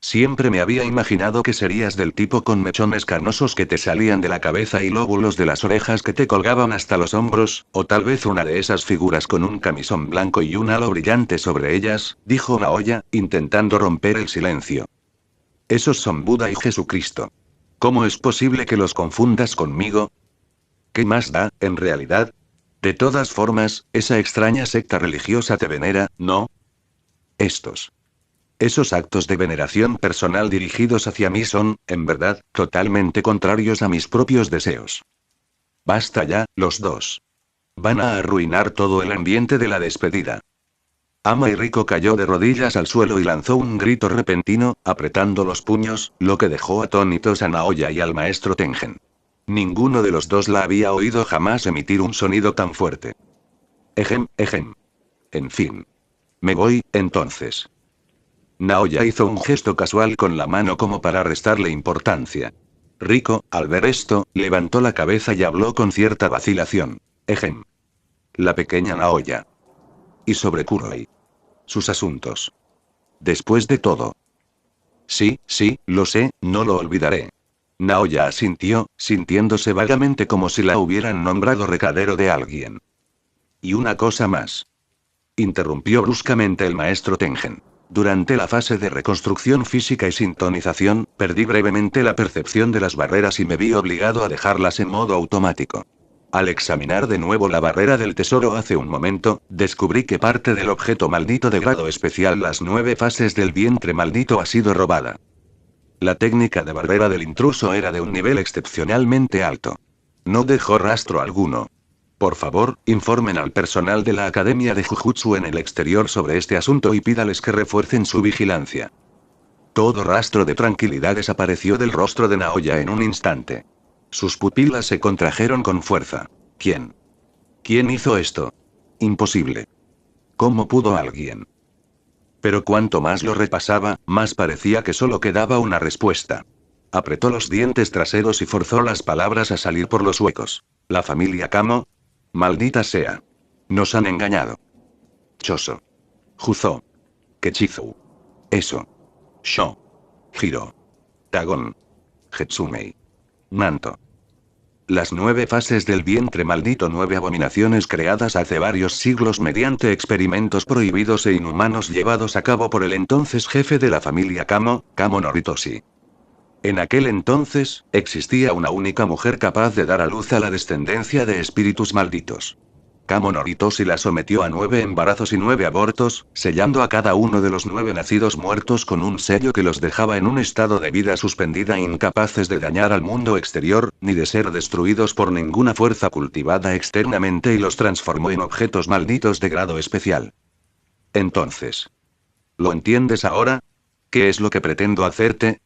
Siempre me había imaginado que serías del tipo con mechones carnosos que te salían de la cabeza y lóbulos de las orejas que te colgaban hasta los hombros, o tal vez una de esas figuras con un camisón blanco y un halo brillante sobre ellas, dijo Naoya, intentando romper el silencio. Esos son Buda y Jesucristo. ¿Cómo es posible que los confundas conmigo? ¿Qué más da, en realidad? De todas formas, esa extraña secta religiosa te venera, ¿no? Esos actos de veneración personal dirigidos hacia mí son, en verdad, totalmente contrarios a mis propios deseos. Basta ya, los dos. Van a arruinar todo el ambiente de la despedida. Ama y Rico cayó de rodillas al suelo y lanzó un grito repentino, apretando los puños, lo que dejó atónitos a Naoya y al maestro Tengen. Ninguno de los dos la había oído jamás emitir un sonido tan fuerte. Ejem, ejem. En fin. Me voy, entonces. Naoya hizo un gesto casual con la mano como para restarle importancia. Rico, al ver esto, levantó la cabeza y habló con cierta vacilación. Ejem. La pequeña Naoya. Y sobre Kuroi. Sus asuntos. Después de todo. Sí, lo sé, no lo olvidaré. Naoya asintió, sintiéndose vagamente como si la hubieran nombrado recadero de alguien. Y una cosa más. Interrumpió bruscamente el maestro Tengen. Durante la fase de reconstrucción física y sintonización, perdí brevemente la percepción de las barreras y me vi obligado a dejarlas en modo automático. Al examinar de nuevo la barrera del tesoro hace un momento, descubrí que parte del objeto maldito de grado especial, las 9 fases del vientre maldito, ha sido robada. La técnica de barrera del intruso era de un nivel excepcionalmente alto. No dejó rastro alguno. Por favor, informen al personal de la Academia de Jujutsu en el exterior sobre este asunto y pídales que refuercen su vigilancia. Todo rastro de tranquilidad desapareció del rostro de Naoya en un instante. Sus pupilas se contrajeron con fuerza. ¿Quién? ¿Quién hizo esto? Imposible. ¿Cómo pudo alguien? Pero cuanto más lo repasaba, más parecía que solo quedaba una respuesta. Apretó los dientes traseros y forzó las palabras a salir por los huecos. ¿La familia Kamo? Maldita sea. Nos han engañado. Choso. Juzo. Kechizu. Eso. Sho. Hiro. Tagon. Hetsumei. Nanto. Las 9 fases del vientre maldito, 9 abominaciones creadas hace varios siglos mediante experimentos prohibidos e inhumanos llevados a cabo por el entonces jefe de la familia Kamo, Kamo Noritoshi. En aquel entonces, existía una única mujer capaz de dar a luz a la descendencia de espíritus malditos. Kamo Noritoshi la sometió a 9 embarazos y 9 abortos, sellando a cada uno de los 9 nacidos muertos con un sello que los dejaba en un estado de vida suspendida, incapaces de dañar al mundo exterior, ni de ser destruidos por ninguna fuerza cultivada externamente, y los transformó en objetos malditos de grado especial. Entonces, ¿lo entiendes ahora? ¿Qué es lo que pretendo hacerte?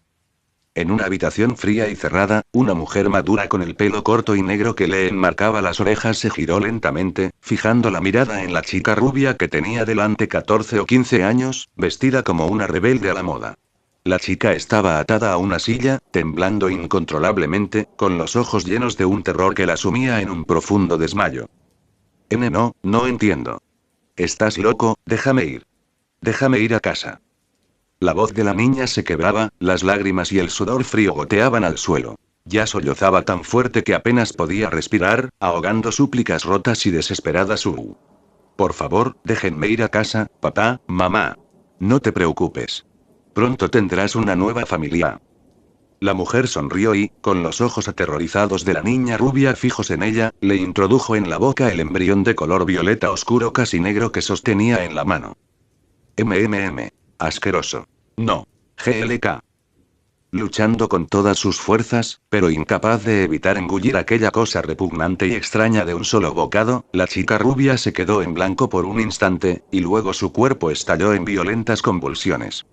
En una habitación fría y cerrada, una mujer madura con el pelo corto y negro que le enmarcaba las orejas se giró lentamente, fijando la mirada en la chica rubia que tenía delante 14 o 15 años, vestida como una rebelde a la moda. La chica estaba atada a una silla, temblando incontrolablemente, con los ojos llenos de un terror que la sumía en un profundo desmayo. No entiendo. ¿Estás loco? Déjame ir. Déjame ir a casa. La voz de la niña se quebraba, las lágrimas y el sudor frío goteaban al suelo. Ya sollozaba tan fuerte que apenas podía respirar, ahogando súplicas rotas y desesperadas. Por favor, déjenme ir a casa, papá, mamá. No te preocupes. Pronto tendrás una nueva familia. La mujer sonrió y, con los ojos aterrorizados de la niña rubia fijos en ella, le introdujo en la boca el embrión de color violeta oscuro casi negro que sostenía en la mano. Asqueroso. No. GLK. Luchando con todas sus fuerzas, pero incapaz de evitar engullir aquella cosa repugnante y extraña de un solo bocado, la chica rubia se quedó en blanco por un instante, y luego su cuerpo estalló en violentas convulsiones.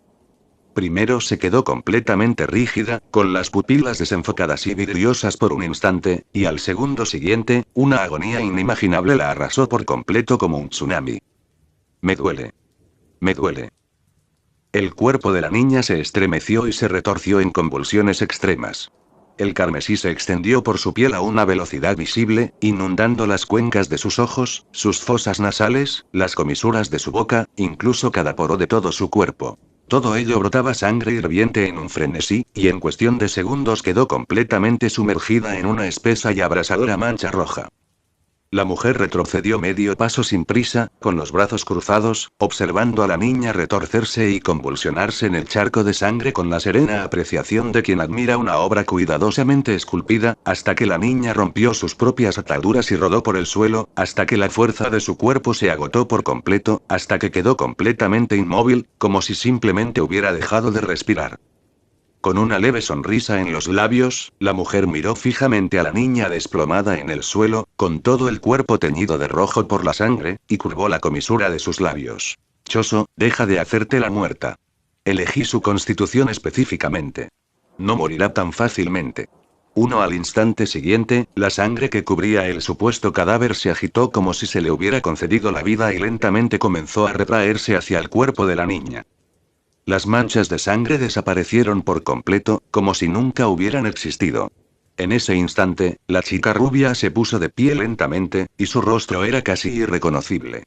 Primero se quedó completamente rígida, con las pupilas desenfocadas y vidriosas por un instante, y al segundo siguiente, una agonía inimaginable la arrasó por completo como un tsunami. Me duele. Me duele. El cuerpo de la niña se estremeció y se retorció en convulsiones extremas. El carmesí se extendió por su piel a una velocidad visible, inundando las cuencas de sus ojos, sus fosas nasales, las comisuras de su boca, incluso cada poro de todo su cuerpo. Todo ello brotaba sangre hirviente en un frenesí, y en cuestión de segundos quedó completamente sumergida en una espesa y abrasadora mancha roja. La mujer retrocedió medio paso sin prisa, con los brazos cruzados, observando a la niña retorcerse y convulsionarse en el charco de sangre con la serena apreciación de quien admira una obra cuidadosamente esculpida, hasta que la niña rompió sus propias ataduras y rodó por el suelo, hasta que la fuerza de su cuerpo se agotó por completo, hasta que quedó completamente inmóvil, como si simplemente hubiera dejado de respirar. Con una leve sonrisa en los labios, la mujer miró fijamente a la niña desplomada en el suelo, con todo el cuerpo teñido de rojo por la sangre, y curvó la comisura de sus labios. Choso, deja de hacerte la muerta. Elegí su constitución específicamente. No morirá tan fácilmente. Al instante siguiente, la sangre que cubría el supuesto cadáver se agitó como si se le hubiera concedido la vida y lentamente comenzó a retraerse hacia el cuerpo de la niña. Las manchas de sangre desaparecieron por completo, como si nunca hubieran existido. En ese instante, la chica rubia se puso de pie lentamente, y su rostro era casi irreconocible.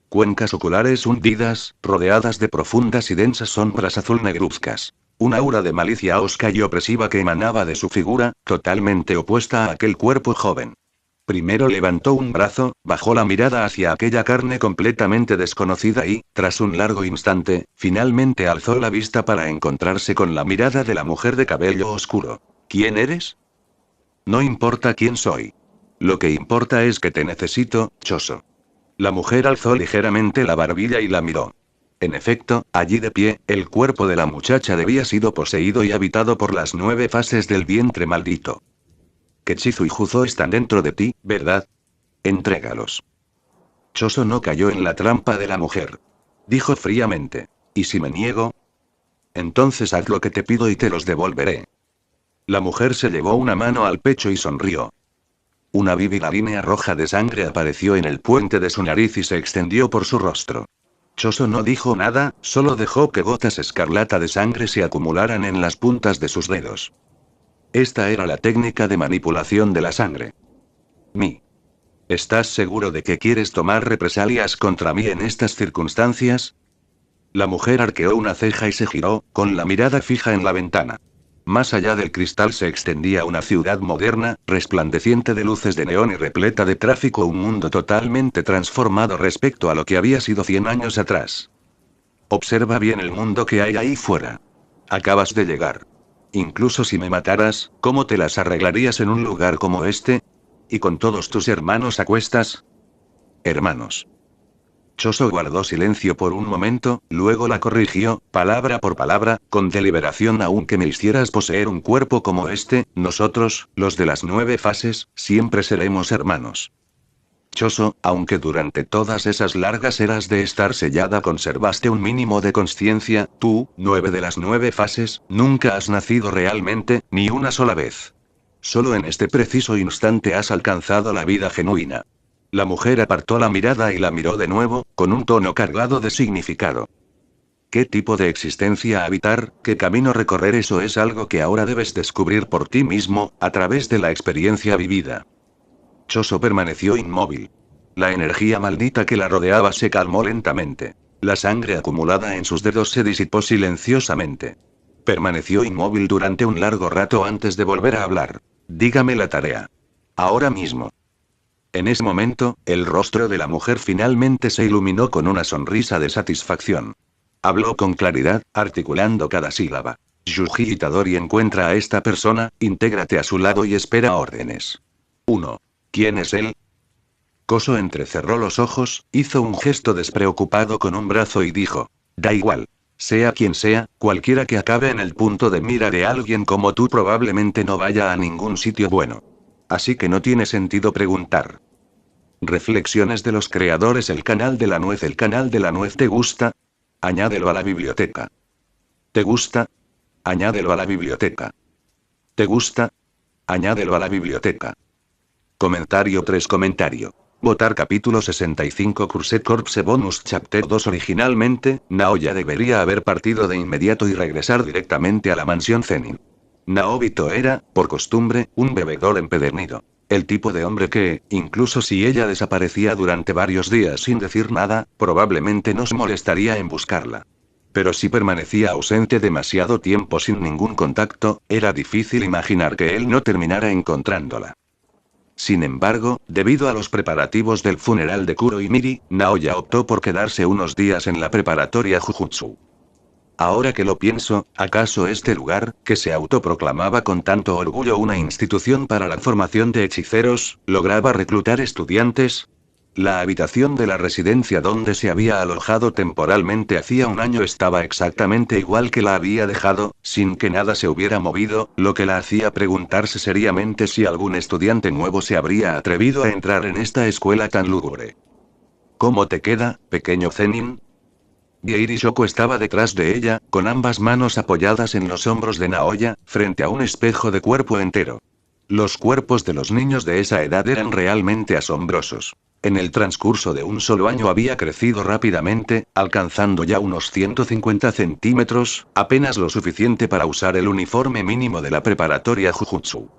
Cuencas oculares hundidas, rodeadas de profundas y densas sombras azul negruzcas. Un aura de malicia hosca y opresiva que emanaba de su figura, totalmente opuesta a aquel cuerpo joven. Primero levantó un brazo, bajó la mirada hacia aquella carne completamente desconocida y, tras un largo instante, finalmente alzó la vista para encontrarse con la mirada de la mujer de cabello oscuro. ¿Quién eres? No importa quién soy. Lo que importa es que te necesito, Choso. La mujer alzó ligeramente la barbilla y la miró. En efecto, allí de pie, el cuerpo de la muchacha había sido poseído y habitado por las 9 fases del vientre maldito. Kechizu y Juzo están dentro de ti, ¿verdad? Entrégalos. Choso no cayó en la trampa de la mujer. Dijo fríamente. ¿Y si me niego? Entonces haz lo que te pido y te los devolveré. La mujer se llevó una mano al pecho y sonrió. Una vívida línea roja de sangre apareció en el puente de su nariz y se extendió por su rostro. Choso no dijo nada, solo dejó que gotas escarlata de sangre se acumularan en las puntas de sus dedos. Esta era la técnica de manipulación de la sangre. Mi. ¿Estás seguro de que quieres tomar represalias contra mí en estas circunstancias? La mujer arqueó una ceja y se giró, con la mirada fija en la ventana. Más allá del cristal se extendía una ciudad moderna, resplandeciente de luces de neón y repleta de tráfico, un mundo totalmente transformado respecto a lo que había sido 100 años atrás. Observa bien el mundo que hay ahí fuera. Acabas de llegar. Incluso si me mataras, ¿cómo te las arreglarías en un lugar como este? ¿Y con todos tus hermanos a cuestas? Hermanos. Choso guardó silencio por un momento, luego la corrigió, palabra por palabra, con deliberación: aunque me hicieras poseer un cuerpo como este, nosotros, los de las 9 fases, siempre seremos hermanos. Choso, aunque durante todas esas largas eras de estar sellada conservaste un mínimo de conciencia, tú, 9 de las 9 fases, nunca has nacido realmente, ni una sola vez. Solo en este preciso instante has alcanzado la vida genuina. La mujer apartó la mirada y la miró de nuevo, con un tono cargado de significado. ¿Qué tipo de existencia habitar, qué camino recorrer? Eso es algo que ahora debes descubrir por ti mismo, a través de la experiencia vivida. Choso permaneció inmóvil. La energía maldita que la rodeaba se calmó lentamente. La sangre acumulada en sus dedos se disipó silenciosamente. Permaneció inmóvil durante un largo rato antes de volver a hablar. Dígame la tarea. Ahora mismo. En ese momento, el rostro de la mujer finalmente se iluminó con una sonrisa de satisfacción. Habló con claridad, articulando cada sílaba. Yuji Itadori encuentra a esta persona, intégrate a su lado y espera órdenes. 1. ¿Quién es él? Koso entrecerró los ojos, hizo un gesto despreocupado con un brazo y dijo: da igual. Sea quien sea, cualquiera que acabe en el punto de mira de alguien como tú probablemente no vaya a ningún sitio bueno. Así que no tiene sentido preguntar. Reflexiones de los creadores. El canal de la nuez. ¿El canal de la nuez te gusta? Añádelo a la biblioteca. ¿Te gusta? Añádelo a la biblioteca. ¿Te gusta? Añádelo a la biblioteca. Comentario 3. Comentario. Votar capítulo 65 Curset Corpse Bonus Chapter 2. Originalmente, Naoya debería haber partido de inmediato y regresar directamente a la mansión Zenin. Naobito era, por costumbre, un bebedor empedernido. El tipo de hombre que, incluso si ella desaparecía durante varios días sin decir nada, probablemente no se molestaría en buscarla. Pero si permanecía ausente demasiado tiempo sin ningún contacto, era difícil imaginar que él no terminara encontrándola. Sin embargo, debido a los preparativos del funeral de Kuro y Miri, Naoya optó por quedarse unos días en la preparatoria Jujutsu. Ahora que lo pienso, ¿acaso este lugar, que se autoproclamaba con tanto orgullo una institución para la formación de hechiceros, lograba reclutar estudiantes? La habitación de la residencia donde se había alojado temporalmente hacía un año estaba exactamente igual que la había dejado, sin que nada se hubiera movido, lo que la hacía preguntarse seriamente si algún estudiante nuevo se habría atrevido a entrar en esta escuela tan lúgubre. ¿Cómo te queda, pequeño Zenin? Geiri Shoko estaba detrás de ella, con ambas manos apoyadas en los hombros de Naoya, frente a un espejo de cuerpo entero. Los cuerpos de los niños de esa edad eran realmente asombrosos. En el transcurso de un solo año había crecido rápidamente, alcanzando ya unos 150 centímetros, apenas lo suficiente para usar el uniforme mínimo de la preparatoria Jujutsu.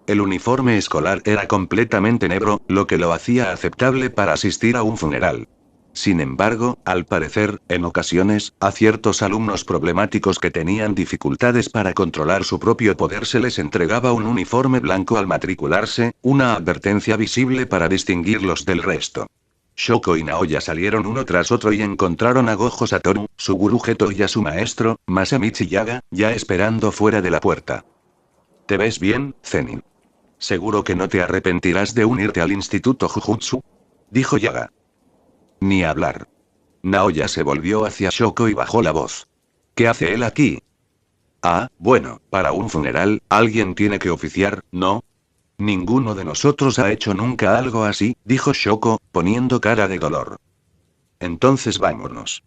El uniforme escolar era completamente negro, lo que lo hacía aceptable para asistir a un funeral. Sin embargo, al parecer, en ocasiones, a ciertos alumnos problemáticos que tenían dificultades para controlar su propio poder se les entregaba un uniforme blanco al matricularse, una advertencia visible para distinguirlos del resto. Shoko y Naoya salieron uno tras otro y encontraron a Gojo Satoru, su gurú Geto y a su maestro, Masamichi Yaga, ya esperando fuera de la puerta. ¿Te ves bien, Zenin? ¿Seguro que no te arrepentirás de unirte al Instituto Jujutsu? Dijo Yaga. Ni hablar. Naoya se volvió hacia Shoko y bajó la voz. ¿Qué hace él aquí? Ah, bueno, para un funeral, alguien tiene que oficiar, ¿no? Ninguno de nosotros ha hecho nunca algo así, dijo Shoko, poniendo cara de dolor. Entonces vámonos.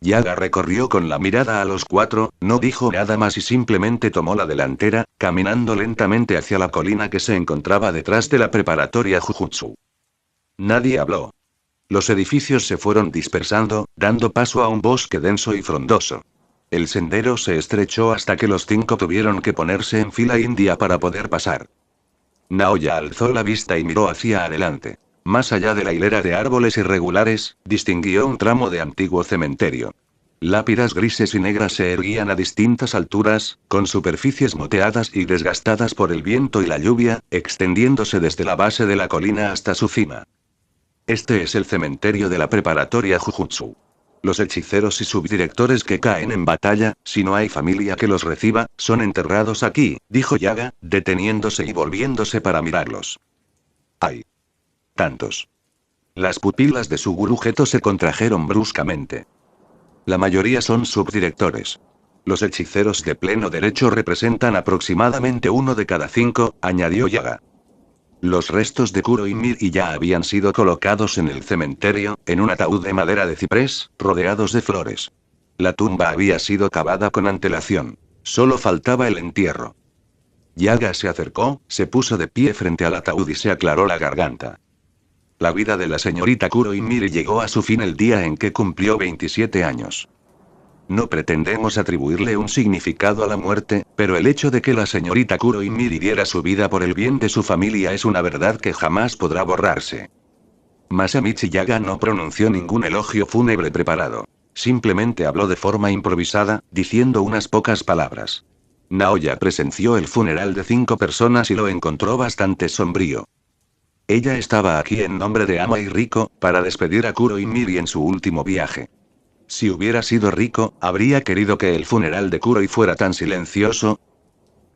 Yaga recorrió con la mirada a los cuatro, no dijo nada más y simplemente tomó la delantera, caminando lentamente hacia la colina que se encontraba detrás de la preparatoria Jujutsu. Nadie habló. Los edificios se fueron dispersando, dando paso a un bosque denso y frondoso. El sendero se estrechó hasta que los 5 tuvieron que ponerse en fila india para poder pasar. Naoya alzó la vista y miró hacia adelante. Más allá de la hilera de árboles irregulares, distinguió un tramo de antiguo cementerio. Lápidas grises y negras se erguían a distintas alturas, con superficies moteadas y desgastadas por el viento y la lluvia, extendiéndose desde la base de la colina hasta su cima. Este es el cementerio de la preparatoria Jujutsu. Los hechiceros y subdirectores que caen en batalla, si no hay familia que los reciba, son enterrados aquí, dijo Yaga, deteniéndose y volviéndose para mirarlos. ¡Ay! Tantos. Las pupilas de su gurujeto se contrajeron bruscamente. La mayoría son subdirectores. Los hechiceros de pleno derecho representan aproximadamente 1 de cada 5, añadió Yaga. Los restos de Kuro y Miri ya habían sido colocados en el cementerio, en un ataúd de madera de ciprés, rodeados de flores. La tumba había sido cavada con antelación. Solo faltaba el entierro. Yaga se acercó, se puso de pie frente al ataúd y se aclaró la garganta. La vida de la señorita Kuro y Miri llegó a su fin el día en que cumplió 27 años. No pretendemos atribuirle un significado a la muerte, pero el hecho de que la señorita Kuro y Miri diera su vida por el bien de su familia es una verdad que jamás podrá borrarse. Masamichi Yaga no pronunció ningún elogio fúnebre preparado. Simplemente habló de forma improvisada, diciendo unas pocas palabras. Naoya presenció el funeral de 5 personas y lo encontró bastante sombrío. Ella estaba aquí en nombre de Ama y Riko, para despedir a Kuro y Miri en su último viaje. Si hubiera sido Riko, habría querido que el funeral de Kuroi fuera tan silencioso.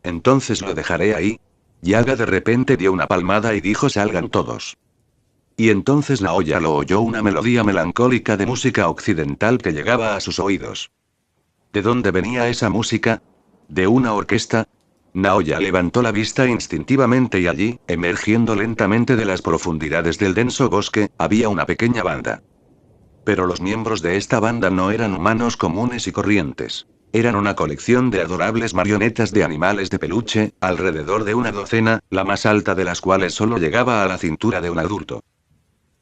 Entonces lo dejaré ahí. Yaga de repente dio una palmada y dijo: salgan todos. Y entonces Naoya lo oyó, una melodía melancólica de música occidental que llegaba a sus oídos. ¿De dónde venía esa música? ¿De una orquesta? Naoya levantó la vista instintivamente y allí, emergiendo lentamente de las profundidades del denso bosque, había una pequeña banda. Pero los miembros de esta banda no eran humanos comunes y corrientes. Eran una colección de adorables marionetas de animales de peluche, alrededor de una docena, la más alta de las cuales solo llegaba a la cintura de un adulto.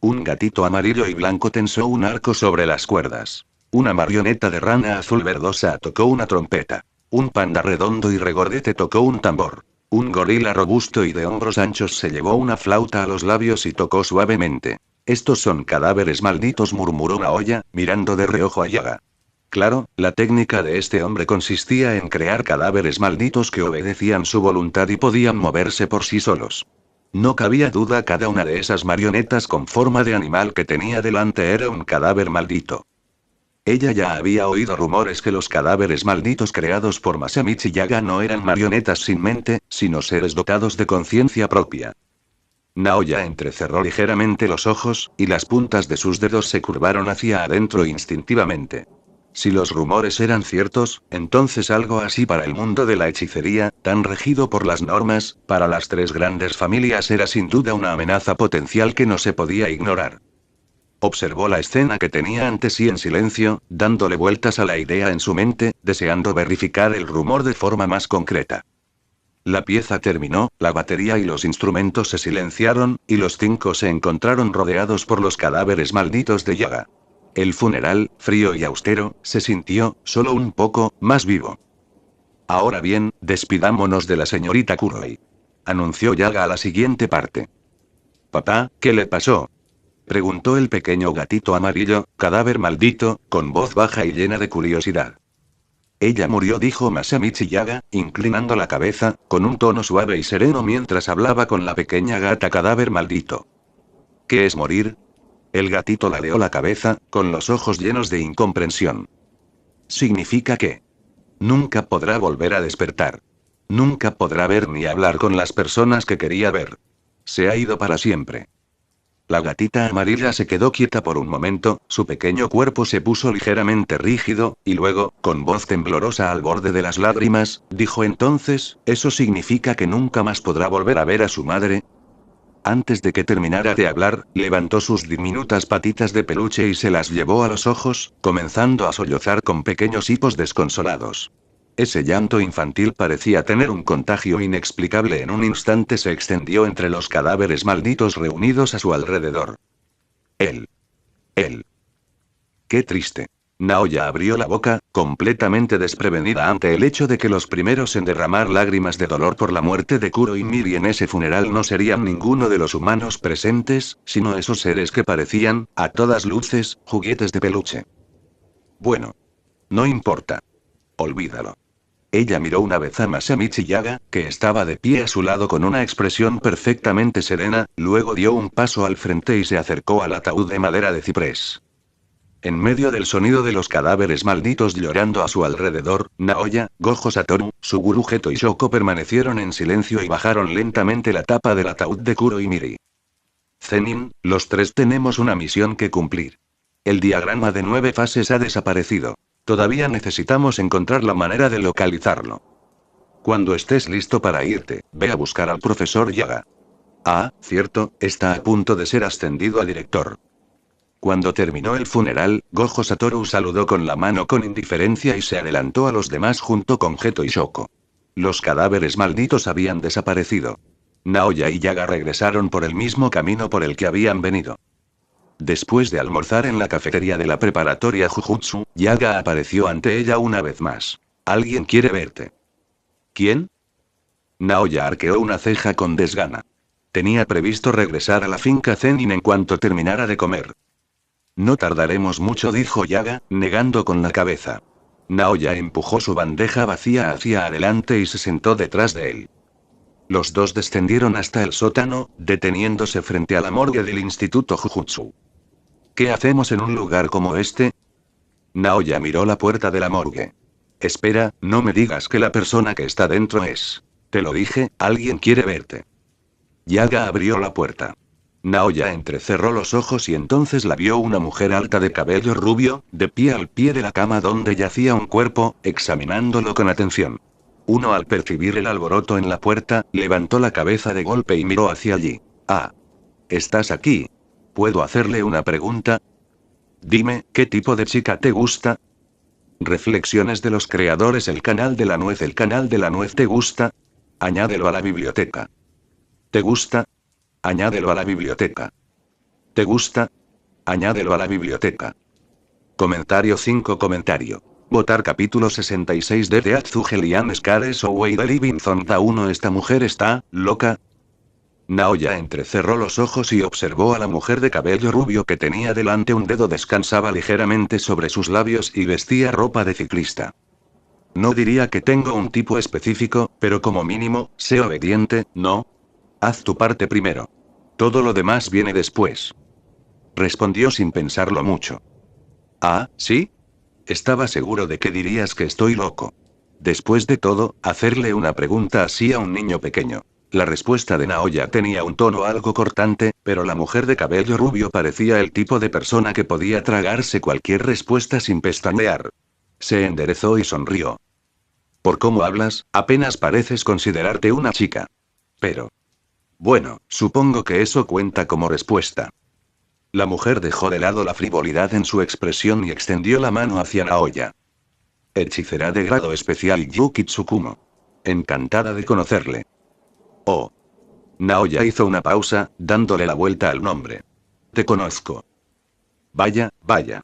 Un gatito amarillo y blanco tensó un arco sobre las cuerdas. Una marioneta de rana azul verdosa tocó una trompeta. Un panda redondo y regordete tocó un tambor. Un gorila robusto y de hombros anchos se llevó una flauta a los labios y tocó suavemente. Estos son cadáveres malditos, murmuró Naoya, mirando de reojo a Yaga. Claro, la técnica de este hombre consistía en crear cadáveres malditos que obedecían su voluntad y podían moverse por sí solos. No cabía duda, cada una de esas marionetas con forma de animal que tenía delante era un cadáver maldito. Ella ya había oído rumores que los cadáveres malditos creados por Masamichi Yaga no eran marionetas sin mente, sino seres dotados de conciencia propia. Naoya entrecerró ligeramente los ojos, y las puntas de sus dedos se curvaron hacia adentro instintivamente. Si los rumores eran ciertos, entonces algo así para el mundo de la hechicería, tan regido por las normas, para las 3 grandes familias era sin duda una amenaza potencial que no se podía ignorar. Observó la escena que tenía ante sí en silencio, dándole vueltas a la idea en su mente, deseando verificar el rumor de forma más concreta. La pieza terminó, la batería y los instrumentos se silenciaron, y los 5 se encontraron rodeados por los cadáveres malditos de Yaga. El funeral, frío y austero, se sintió, solo un poco, más vivo. Ahora bien, despidámonos de la señorita Kuroi. Anunció Yaga a la siguiente parte. Papá, ¿qué le pasó? Preguntó el pequeño gatito amarillo, cadáver maldito, con voz baja y llena de curiosidad. Ella murió, dijo Masamichi Yaga, inclinando la cabeza, con un tono suave y sereno mientras hablaba con la pequeña gata cadáver maldito. ¿Qué es morir? El gatito ladeó la cabeza, con los ojos llenos de incomprensión. Significa que nunca podrá volver a despertar. Nunca podrá ver ni hablar con las personas que quería ver. Se ha ido para siempre. La gatita amarilla se quedó quieta por un momento, su pequeño cuerpo se puso ligeramente rígido, y luego, con voz temblorosa al borde de las lágrimas, dijo entonces: ¿eso significa que nunca más podrá volver a ver a su madre? Antes de que terminara de hablar, levantó sus diminutas patitas de peluche y se las llevó a los ojos, comenzando a sollozar con pequeños hipos desconsolados. Ese llanto infantil parecía tener un contagio inexplicable. En un instante se extendió entre los cadáveres malditos reunidos a su alrededor. Él. Qué triste. Naoya abrió la boca, completamente desprevenida ante el hecho de que los primeros en derramar lágrimas de dolor por la muerte de Kuro y Miri en ese funeral no serían ninguno de los humanos presentes, sino esos seres que parecían, a todas luces, juguetes de peluche. Bueno. No importa. Olvídalo. Ella miró una vez a Masamichi Yaga, que estaba de pie a su lado con una expresión perfectamente serena, luego dio un paso al frente y se acercó al ataúd de madera de ciprés. En medio del sonido de los cadáveres malditos llorando a su alrededor, Naoya, Gojo Satoru, Suguru Geto y Shoko permanecieron en silencio y bajaron lentamente la tapa del ataúd de Kuro y Miri. Zenin, los tres tenemos una misión que cumplir. El diagrama de 9 fases ha desaparecido. Todavía necesitamos encontrar la manera de localizarlo. Cuando estés listo para irte, ve a buscar al profesor Yaga. Ah, cierto, está a punto de ser ascendido a director. Cuando terminó el funeral, Gojo Satoru saludó con la mano con indiferencia y se adelantó a los demás junto con Geto y Shoko. Los cadáveres malditos habían desaparecido. Naoya y Yaga regresaron por el mismo camino por el que habían venido. Después de almorzar en la cafetería de la preparatoria Jujutsu, Yaga apareció ante ella una vez más. Alguien quiere verte. ¿Quién? Naoya arqueó una ceja con desgana. Tenía previsto regresar a la finca Zenin en cuanto terminara de comer. No tardaremos mucho, dijo Yaga, negando con la cabeza. Naoya empujó su bandeja vacía hacia adelante y se sentó detrás de él. Los dos descendieron hasta el sótano, deteniéndose frente a la morgue del Instituto Jujutsu. ¿Qué hacemos en un lugar como este? Naoya miró la puerta de la morgue. Espera, no me digas que la persona que está dentro es. Te lo dije, alguien quiere verte. Yaga abrió la puerta. Naoya entrecerró los ojos y entonces la vio una mujer alta de cabello rubio, de pie al pie de la cama donde yacía un cuerpo, examinándolo con atención. Uno al percibir el alboroto en la puerta, levantó la cabeza de golpe y miró hacia allí. Ah. ¿Estás aquí? ¿Puedo hacerle una pregunta? Dime, ¿qué tipo de chica te gusta? Reflexiones de los creadores. El canal de la nuez ¿te gusta? Añádelo a la biblioteca. ¿Te gusta? Añádelo a la biblioteca. ¿Te gusta? Añádelo a la biblioteca. Comentario 5. Votar capítulo 66 de The Atsugelian Scares Away the Living Zonda 1. ¿Esta mujer está loca? Naoya entrecerró los ojos y observó a la mujer de cabello rubio que tenía delante. Un dedo descansaba ligeramente sobre sus labios y vestía ropa de ciclista. No diría que tengo un tipo específico, pero como mínimo, sé obediente, ¿no? Haz tu parte primero. Todo lo demás viene después. Respondió sin pensarlo mucho. Ah, ¿sí? Estaba seguro de que dirías que estoy loco. Después de todo, hacerle una pregunta así a un niño pequeño. La respuesta de Naoya tenía un tono algo cortante, pero la mujer de cabello rubio parecía el tipo de persona que podía tragarse cualquier respuesta sin pestañear. Se enderezó y sonrió. Por cómo hablas, apenas pareces considerarte una chica. Pero. Bueno, supongo que eso cuenta como respuesta. La mujer dejó de lado la frivolidad en su expresión y extendió la mano hacia Naoya. Hechicera de grado especial Yuki Tsukumo. Encantada de conocerle. Oh. Naoya hizo una pausa, dándole la vuelta al nombre. Te conozco. Vaya, vaya.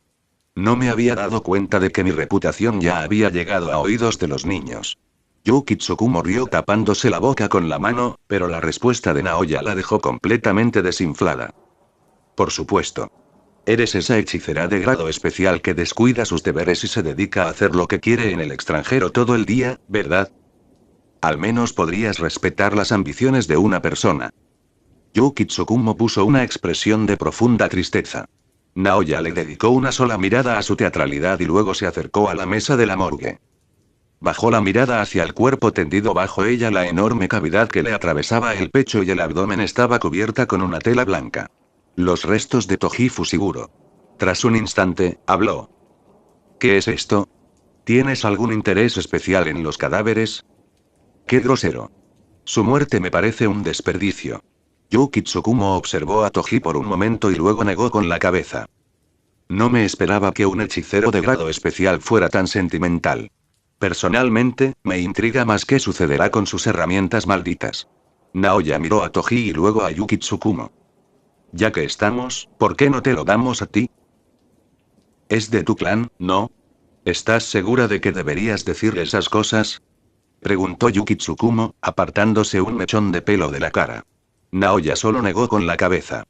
No me había dado cuenta de que mi reputación ya había llegado a oídos de los niños. Yuki Tsukumo rió tapándose la boca con la mano, pero la respuesta de Naoya la dejó completamente desinflada. Por supuesto. Eres esa hechicera de grado especial que descuida sus deberes y se dedica a hacer lo que quiere en el extranjero todo el día, ¿verdad? Al menos podrías respetar las ambiciones de una persona. Yuki Tsukumo puso una expresión de profunda tristeza. Naoya le dedicó una sola mirada a su teatralidad y luego se acercó a la mesa de la morgue. Bajó la mirada hacia el cuerpo tendido bajo ella. La enorme cavidad que le atravesaba el pecho y el abdomen estaba cubierta con una tela blanca. Los restos de Toji Fushiguro. Tras un instante, habló. ¿Qué es esto? ¿Tienes algún interés especial en los cadáveres? ¡Qué grosero! Su muerte me parece un desperdicio. Yuki Tsukumo observó a Toji por un momento y luego negó con la cabeza. No me esperaba que un hechicero de grado especial fuera tan sentimental. Personalmente, me intriga más qué sucederá con sus herramientas malditas. Naoya miró a Toji y luego a Yuki Tsukumo. Ya que estamos, ¿por qué no te lo damos a ti? Es de tu clan, ¿no? ¿Estás segura de que deberías decir esas cosas? Preguntó Yuki Tsukumo, apartándose un mechón de pelo de la cara. Naoya solo negó con la cabeza.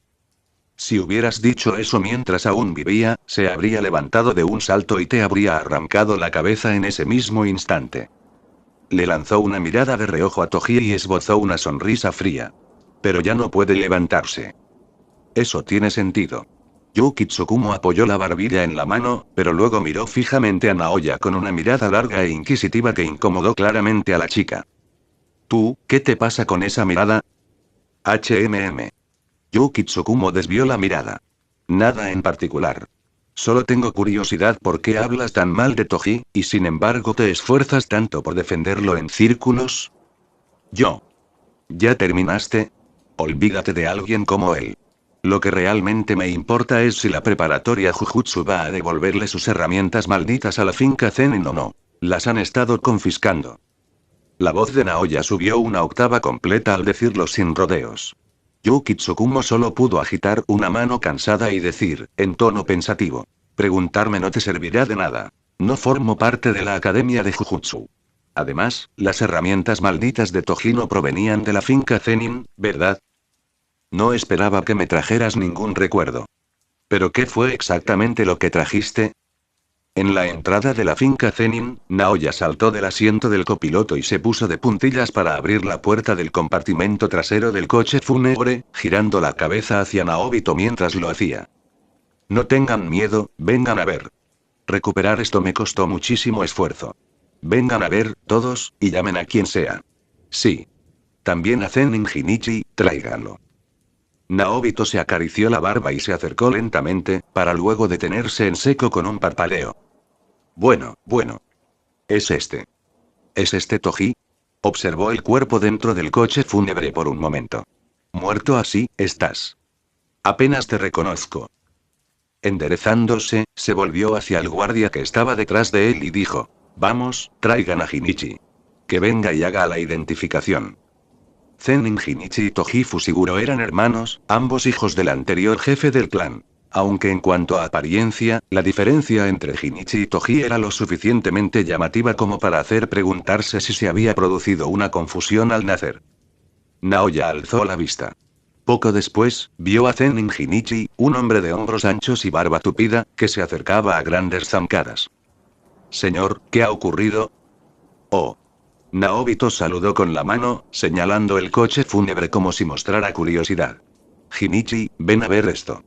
Si hubieras dicho eso mientras aún vivía, se habría levantado de un salto y te habría arrancado la cabeza en ese mismo instante. Le lanzó una mirada de reojo a Toji y esbozó una sonrisa fría. Pero ya no puede levantarse. Eso tiene sentido. Yuki Tsukumo apoyó la barbilla en la mano, pero luego miró fijamente a Naoya con una mirada larga e inquisitiva que incomodó claramente a la chica. ¿Tú, qué te pasa con esa mirada? HMM. Yuki Tsukumo desvió la mirada. Nada en particular. Solo tengo curiosidad por qué hablas tan mal de Toji, y sin embargo te esfuerzas tanto por defenderlo en círculos. Yo. ¿Ya terminaste? Olvídate de alguien como él. Lo que realmente me importa es si la preparatoria Jujutsu va a devolverle sus herramientas malditas a la finca Zenin o no. Las han estado confiscando. La voz de Naoya subió una octava completa al decirlo sin rodeos. Yuki Tsukumo solo pudo agitar una mano cansada y decir, en tono pensativo. Preguntarme no te servirá de nada. No formo parte de la Academia de Jujutsu. Además, las herramientas malditas de Tojino provenían de la finca Zenin, ¿verdad? No esperaba que me trajeras ningún recuerdo. ¿Pero qué fue exactamente lo que trajiste? En la entrada de la finca Zenin, Naoya saltó del asiento del copiloto y se puso de puntillas para abrir la puerta del compartimento trasero del coche fúnebre, girando la cabeza hacia Naobito mientras lo hacía. No tengan miedo, vengan a ver. Recuperar esto me costó muchísimo esfuerzo. Vengan a ver, todos, y llamen a quien sea. Sí. También a Zenin Shinichi, tráiganlo. Naobito se acarició la barba y se acercó lentamente, para luego detenerse en seco con un parpadeo. Bueno. Es este. ¿Es este Toji? Observó el cuerpo dentro del coche fúnebre por un momento. Muerto así, estás. Apenas te reconozco. Enderezándose, se volvió hacia el guardia que estaba detrás de él y dijo, vamos, traigan a Shinichi. Que venga y haga la identificación. Zenin Shinichi y Toji Fushiguro eran hermanos, ambos hijos del anterior jefe del clan. Aunque en cuanto a apariencia, la diferencia entre Shinichi y Toji era lo suficientemente llamativa como para hacer preguntarse si se había producido una confusión al nacer. Naoya alzó la vista. Poco después, vio a Zenin Shinichi, un hombre de hombros anchos y barba tupida, que se acercaba a grandes zancadas. Señor, ¿qué ha ocurrido? Oh. Naobito saludó con la mano, señalando el coche fúnebre como si mostrara curiosidad. Shinichi, ven a ver esto.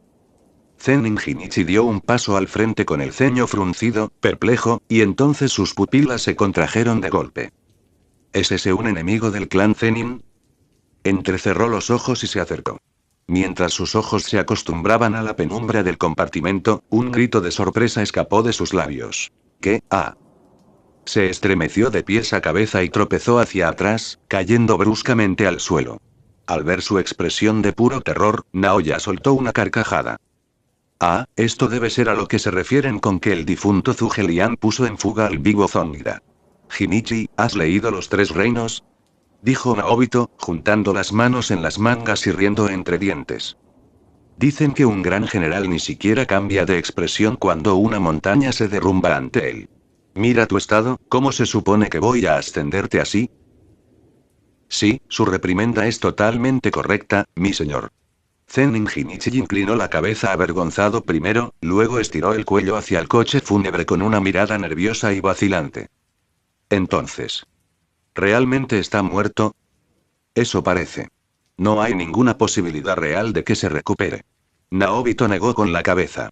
Zenin Shinichi dio un paso al frente con el ceño fruncido, perplejo, y entonces sus pupilas se contrajeron de golpe. ¿Es ese un enemigo del clan Zenin? Entrecerró los ojos y se acercó. Mientras sus ojos se acostumbraban a la penumbra del compartimento, un grito de sorpresa escapó de sus labios. ¿Qué? Ah. Se estremeció de pies a cabeza y tropezó hacia atrás, cayendo bruscamente al suelo. Al ver su expresión de puro terror, Naoya soltó una carcajada. Ah, esto debe ser a lo que se refieren con que el difunto Zhuge puso en fuga al vivo Zonida. Shinichi, ¿has leído Los Tres Reinos? Dijo Naobito, juntando las manos en las mangas y riendo entre dientes. Dicen que un gran general ni siquiera cambia de expresión cuando una montaña se derrumba ante él. Mira tu estado, ¿cómo se supone que voy a ascenderte así? Sí, su reprimenda es totalmente correcta, mi señor. Zenin Shinichi inclinó la cabeza avergonzado primero, luego estiró el cuello hacia el coche fúnebre con una mirada nerviosa y vacilante. Entonces. ¿Realmente está muerto? Eso parece. No hay ninguna posibilidad real de que se recupere. Naobito negó con la cabeza.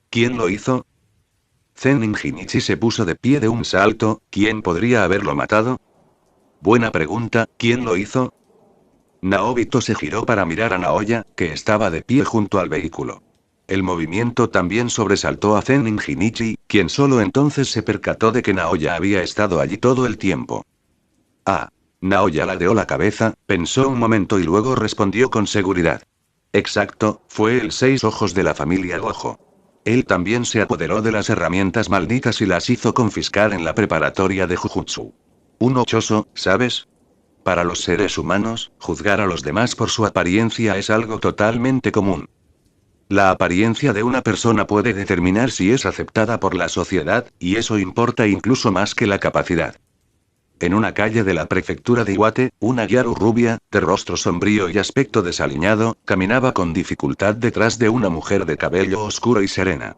¿Quién lo hizo? Zenin Shinichi se puso de pie de un salto, ¿quién podría haberlo matado? Buena pregunta, ¿quién lo hizo? Naobito se giró para mirar a Naoya, que estaba de pie junto al vehículo. El movimiento también sobresaltó a Zenin Shinichi, quien solo entonces se percató de que Naoya había estado allí todo el tiempo. Ah. Naoya ladeó la cabeza, pensó un momento y luego respondió con seguridad. Exacto, fue el Seis Ojos de la familia Gojo. Él también se apoderó de las herramientas malditas y las hizo confiscar en la preparatoria de Jujutsu. Un ochoso, ¿sabes? Para los seres humanos, juzgar a los demás por su apariencia es algo totalmente común. La apariencia de una persona puede determinar si es aceptada por la sociedad, y eso importa incluso más que la capacidad. En una calle de la prefectura de Iwate, una Gyaru rubia, de rostro sombrío y aspecto desaliñado, caminaba con dificultad detrás de una mujer de cabello oscuro y serena.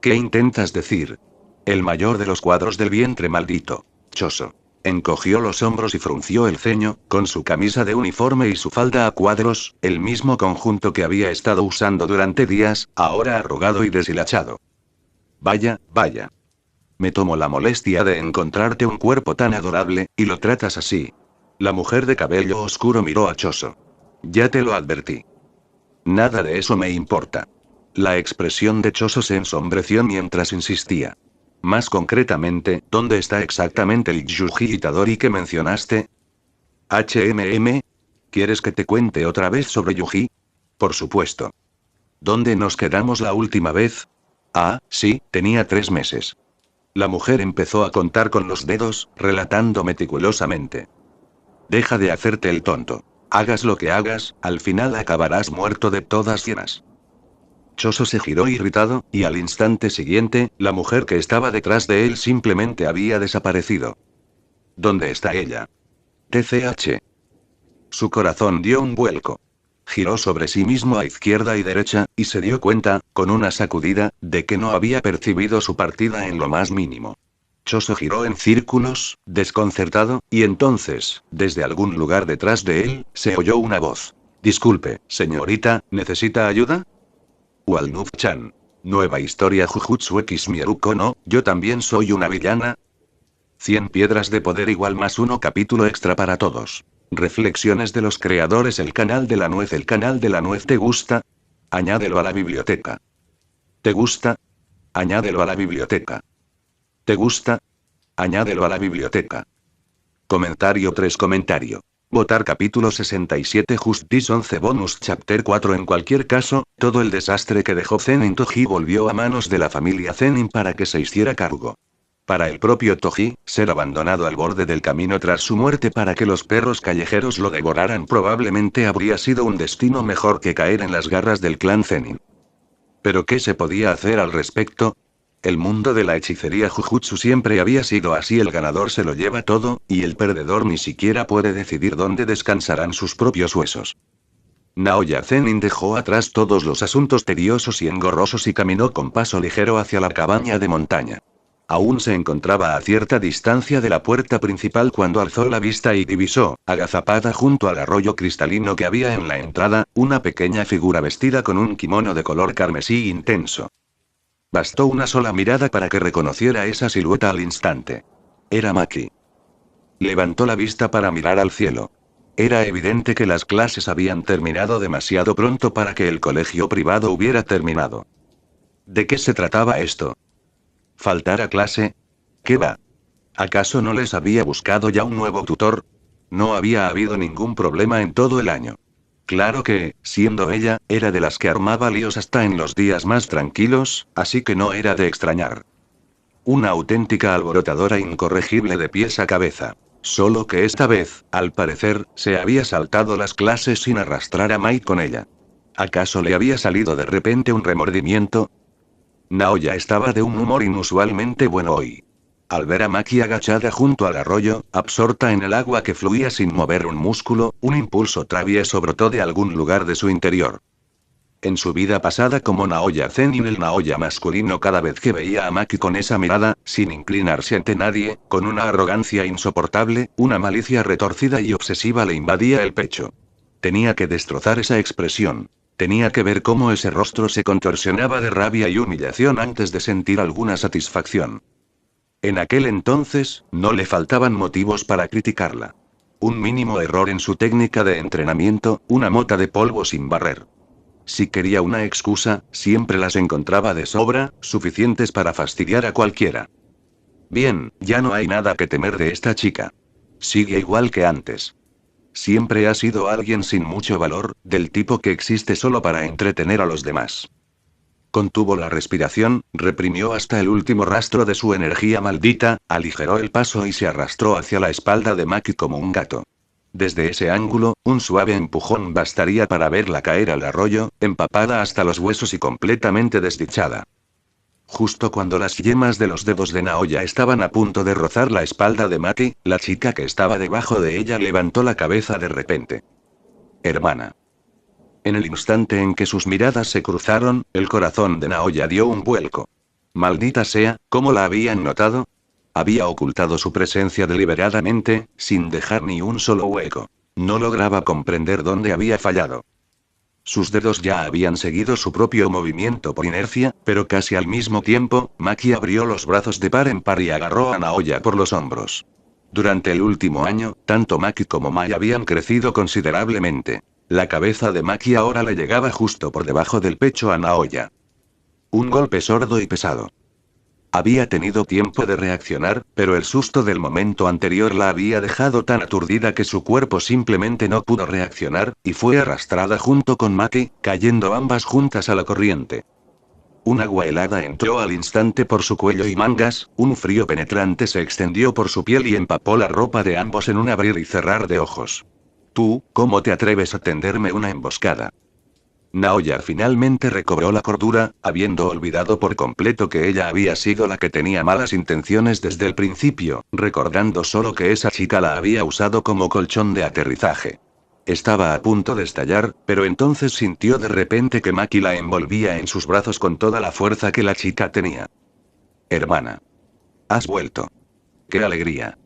¿Qué intentas decir? El mayor de los cuadros del vientre maldito. Choso. Encogió los hombros y frunció el ceño, con su camisa de uniforme y su falda a cuadros, el mismo conjunto que había estado usando durante días, ahora arrugado y deshilachado. Vaya, vaya. Me tomo la molestia de encontrarte un cuerpo tan adorable, y lo tratas así. La mujer de cabello oscuro miró a Choso. Ya te lo advertí. Nada de eso me importa. La expresión de Choso se ensombreció mientras insistía. Más concretamente, ¿dónde está exactamente el Yuji Itadori que mencionaste? ¿Quieres que te cuente otra vez sobre Yuji? Por supuesto. ¿Dónde nos quedamos la última vez? Ah, sí, tenía 3 meses. La mujer empezó a contar con los dedos, relatando meticulosamente. Deja de hacerte el tonto. Hagas lo que hagas, al final acabarás muerto de todas llenas. Choso se giró irritado, y al instante siguiente, la mujer que estaba detrás de él simplemente había desaparecido. ¿Dónde está ella? TCH. Su corazón dio un vuelco. Giró sobre sí mismo a izquierda y derecha, y se dio cuenta, con una sacudida, de que no había percibido su partida en lo más mínimo. Choso giró en círculos, desconcertado, y entonces, desde algún lugar detrás de él, se oyó una voz. Disculpe, señorita, ¿necesita ayuda? Walnut-chan. Nueva historia Jujutsu X Mieruko no, yo también soy una villana. 100 piedras de poder igual más 1 capítulo extra para todos. Reflexiones de los creadores. El canal de la nuez ¿te gusta? Añádelo a la biblioteca. ¿Te gusta? Añádelo a la biblioteca. ¿Te gusta? Añádelo a la biblioteca. Comentario 3 comentario. Votar capítulo 67 Justice 11 Bonus Chapter 4. En cualquier caso, todo el desastre que dejó Zenin Toji volvió a manos de la familia Zenin para que se hiciera cargo. Para el propio Toji, ser abandonado al borde del camino tras su muerte para que los perros callejeros lo devoraran probablemente habría sido un destino mejor que caer en las garras del clan Zenin. ¿Pero qué se podía hacer al respecto? El mundo de la hechicería Jujutsu siempre había sido así, el ganador se lo lleva todo, y el perdedor ni siquiera puede decidir dónde descansarán sus propios huesos. Naoya Zenin dejó atrás todos los asuntos tediosos y engorrosos y caminó con paso ligero hacia la cabaña de montaña. Aún se encontraba a cierta distancia de la puerta principal cuando alzó la vista y divisó, agazapada junto al arroyo cristalino que había en la entrada, una pequeña figura vestida con un kimono de color carmesí intenso. Bastó una sola mirada para que reconociera esa silueta al instante. Era Maki. Levantó la vista para mirar al cielo. Era evidente que las clases habían terminado demasiado pronto para que el colegio privado hubiera terminado. ¿De qué se trataba esto? ¿Faltar a clase? ¿Qué va? ¿Acaso no les había buscado ya un nuevo tutor? No había habido ningún problema en todo el año. Claro que, siendo ella, era de las que armaba líos hasta en los días más tranquilos, así que no era de extrañar. Una auténtica alborotadora incorregible de pies a cabeza. Solo que esta vez, al parecer, se había saltado las clases sin arrastrar a Mai con ella. ¿Acaso le había salido de repente un remordimiento? Naoya estaba de un humor inusualmente bueno hoy. Al ver a Maki agachada junto al arroyo, absorta en el agua que fluía sin mover un músculo, un impulso travieso brotó de algún lugar de su interior. En su vida pasada como Naoya Zenin, el Naoya masculino, cada vez que veía a Maki con esa mirada, sin inclinarse ante nadie, con una arrogancia insoportable, una malicia retorcida y obsesiva le invadía el pecho. Tenía que destrozar esa expresión. Tenía que ver cómo ese rostro se contorsionaba de rabia y humillación antes de sentir alguna satisfacción. En aquel entonces, no le faltaban motivos para criticarla. Un mínimo error en su técnica de entrenamiento, una mota de polvo sin barrer. Si quería una excusa, siempre las encontraba de sobra, suficientes para fastidiar a cualquiera. Bien, ya no hay nada que temer de esta chica. Sigue igual que antes. Siempre ha sido alguien sin mucho valor, del tipo que existe solo para entretener a los demás. Contuvo la respiración, reprimió hasta el último rastro de su energía maldita, aligeró el paso y se arrastró hacia la espalda de Maki como un gato. Desde ese ángulo, un suave empujón bastaría para verla caer al arroyo, empapada hasta los huesos y completamente desdichada. Justo cuando las yemas de los dedos de Naoya estaban a punto de rozar la espalda de Maki, la chica que estaba debajo de ella levantó la cabeza de repente. Hermana. En el instante en que sus miradas se cruzaron, el corazón de Naoya dio un vuelco. Maldita sea, ¿cómo la habían notado? Había ocultado su presencia deliberadamente, sin dejar ni un solo hueco. No lograba comprender dónde había fallado. Sus dedos ya habían seguido su propio movimiento por inercia, pero casi al mismo tiempo, Maki abrió los brazos de par en par y agarró a Naoya por los hombros. Durante el último año, tanto Maki como Mai habían crecido considerablemente. La cabeza de Maki ahora le llegaba justo por debajo del pecho a Naoya. Un golpe sordo y pesado. Había tenido tiempo de reaccionar, pero el susto del momento anterior la había dejado tan aturdida que su cuerpo simplemente no pudo reaccionar, y fue arrastrada junto con Maki, cayendo ambas juntas a la corriente. Un agua helada entró al instante por su cuello y mangas, un frío penetrante se extendió por su piel y empapó la ropa de ambos en un abrir y cerrar de ojos. Tú, ¿cómo te atreves a tenderme una emboscada? Naoya finalmente recobró la cordura, habiendo olvidado por completo que ella había sido la que tenía malas intenciones desde el principio, recordando solo que esa chica la había usado como colchón de aterrizaje. Estaba a punto de estallar, pero entonces sintió de repente que Maki la envolvía en sus brazos con toda la fuerza que la chica tenía. Hermana. Has vuelto. ¡Qué alegría!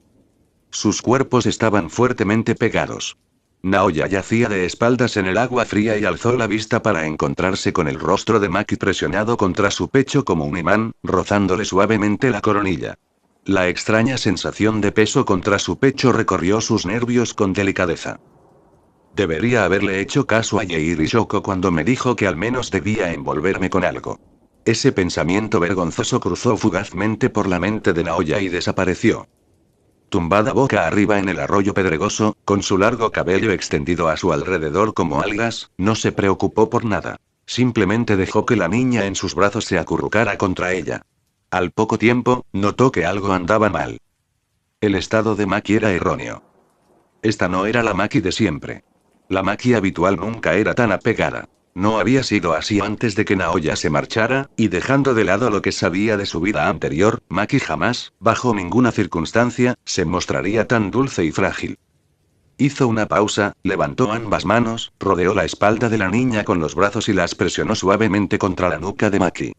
Sus cuerpos estaban fuertemente pegados. Naoya yacía de espaldas en el agua fría y alzó la vista para encontrarse con el rostro de Maki presionado contra su pecho como un imán, rozándole suavemente la coronilla. La extraña sensación de peso contra su pecho recorrió sus nervios con delicadeza. Debería haberle hecho caso a Yairi Shoko cuando me dijo que al menos debía envolverme con algo. Ese pensamiento vergonzoso cruzó fugazmente por la mente de Naoya y desapareció. Tumbada boca arriba en el arroyo pedregoso, con su largo cabello extendido a su alrededor como algas, no se preocupó por nada. Simplemente dejó que la niña en sus brazos se acurrucara contra ella. Al poco tiempo, notó que algo andaba mal. El estado de Maki era erróneo. Esta no era la Maki de siempre. La Maki habitual nunca era tan apegada. No había sido así antes de que Naoya se marchara, y dejando de lado lo que sabía de su vida anterior, Maki jamás, bajo ninguna circunstancia, se mostraría tan dulce y frágil. Hizo una pausa, levantó ambas manos, rodeó la espalda de la niña con los brazos y las presionó suavemente contra la nuca de Maki.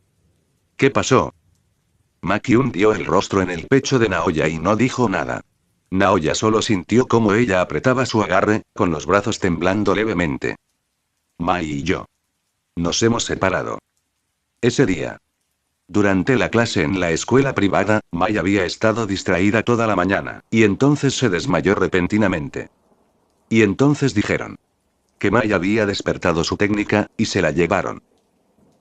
¿Qué pasó? Maki hundió el rostro en el pecho de Naoya y no dijo nada. Naoya solo sintió cómo ella apretaba su agarre, con los brazos temblando levemente. Mai y yo. Nos hemos separado. Ese día. Durante la clase en la escuela privada, Mai había estado distraída toda la mañana, y entonces se desmayó repentinamente. Y entonces dijeron que Mai había despertado su técnica, y se la llevaron.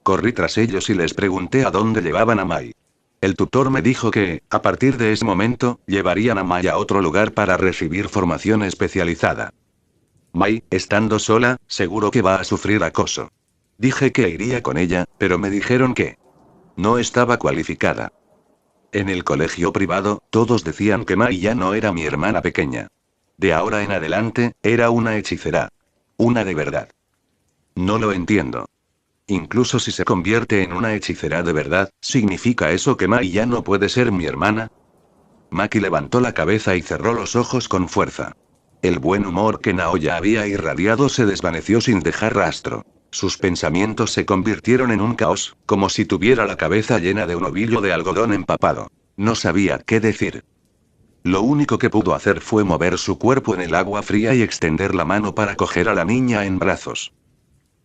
Corrí tras ellos y les pregunté a dónde llevaban a Mai. El tutor me dijo que, a partir de ese momento, llevarían a Mai a otro lugar para recibir formación especializada. Mai, estando sola, seguro que va a sufrir acoso. Dije que iría con ella, pero me dijeron que no estaba cualificada. En el colegio privado, todos decían que Mai ya no era mi hermana pequeña. De ahora en adelante, era una hechicera. Una de verdad. No lo entiendo. Incluso si se convierte en una hechicera de verdad, ¿significa eso que Mai ya no puede ser mi hermana? Maki levantó la cabeza y cerró los ojos con fuerza. El buen humor que Naoya había irradiado se desvaneció sin dejar rastro. Sus pensamientos se convirtieron en un caos, como si tuviera la cabeza llena de un ovillo de algodón empapado. No sabía qué decir. Lo único que pudo hacer fue mover su cuerpo en el agua fría y extender la mano para coger a la niña en brazos.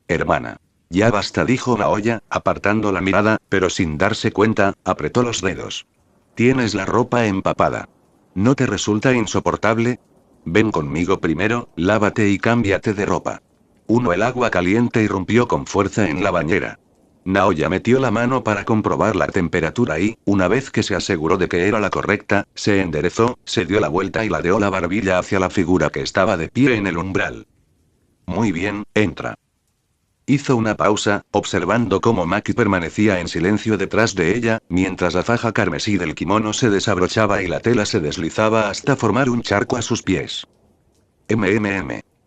Hermana. Ya basta, dijo Naoya, apartando la mirada, pero sin darse cuenta, apretó los dedos. Tienes la ropa empapada. ¿No te resulta insoportable? Ven conmigo primero, lávate y cámbiate de ropa. El agua caliente irrumpió con fuerza en la bañera. Naoya metió la mano para comprobar la temperatura y, una vez que se aseguró de que era la correcta, se enderezó, se dio la vuelta y ladeó la barbilla hacia la figura que estaba de pie en el umbral. Muy bien, entra. Hizo una pausa, observando cómo Maki permanecía en silencio detrás de ella, mientras la faja carmesí del kimono se desabrochaba y la tela se deslizaba hasta formar un charco a sus pies.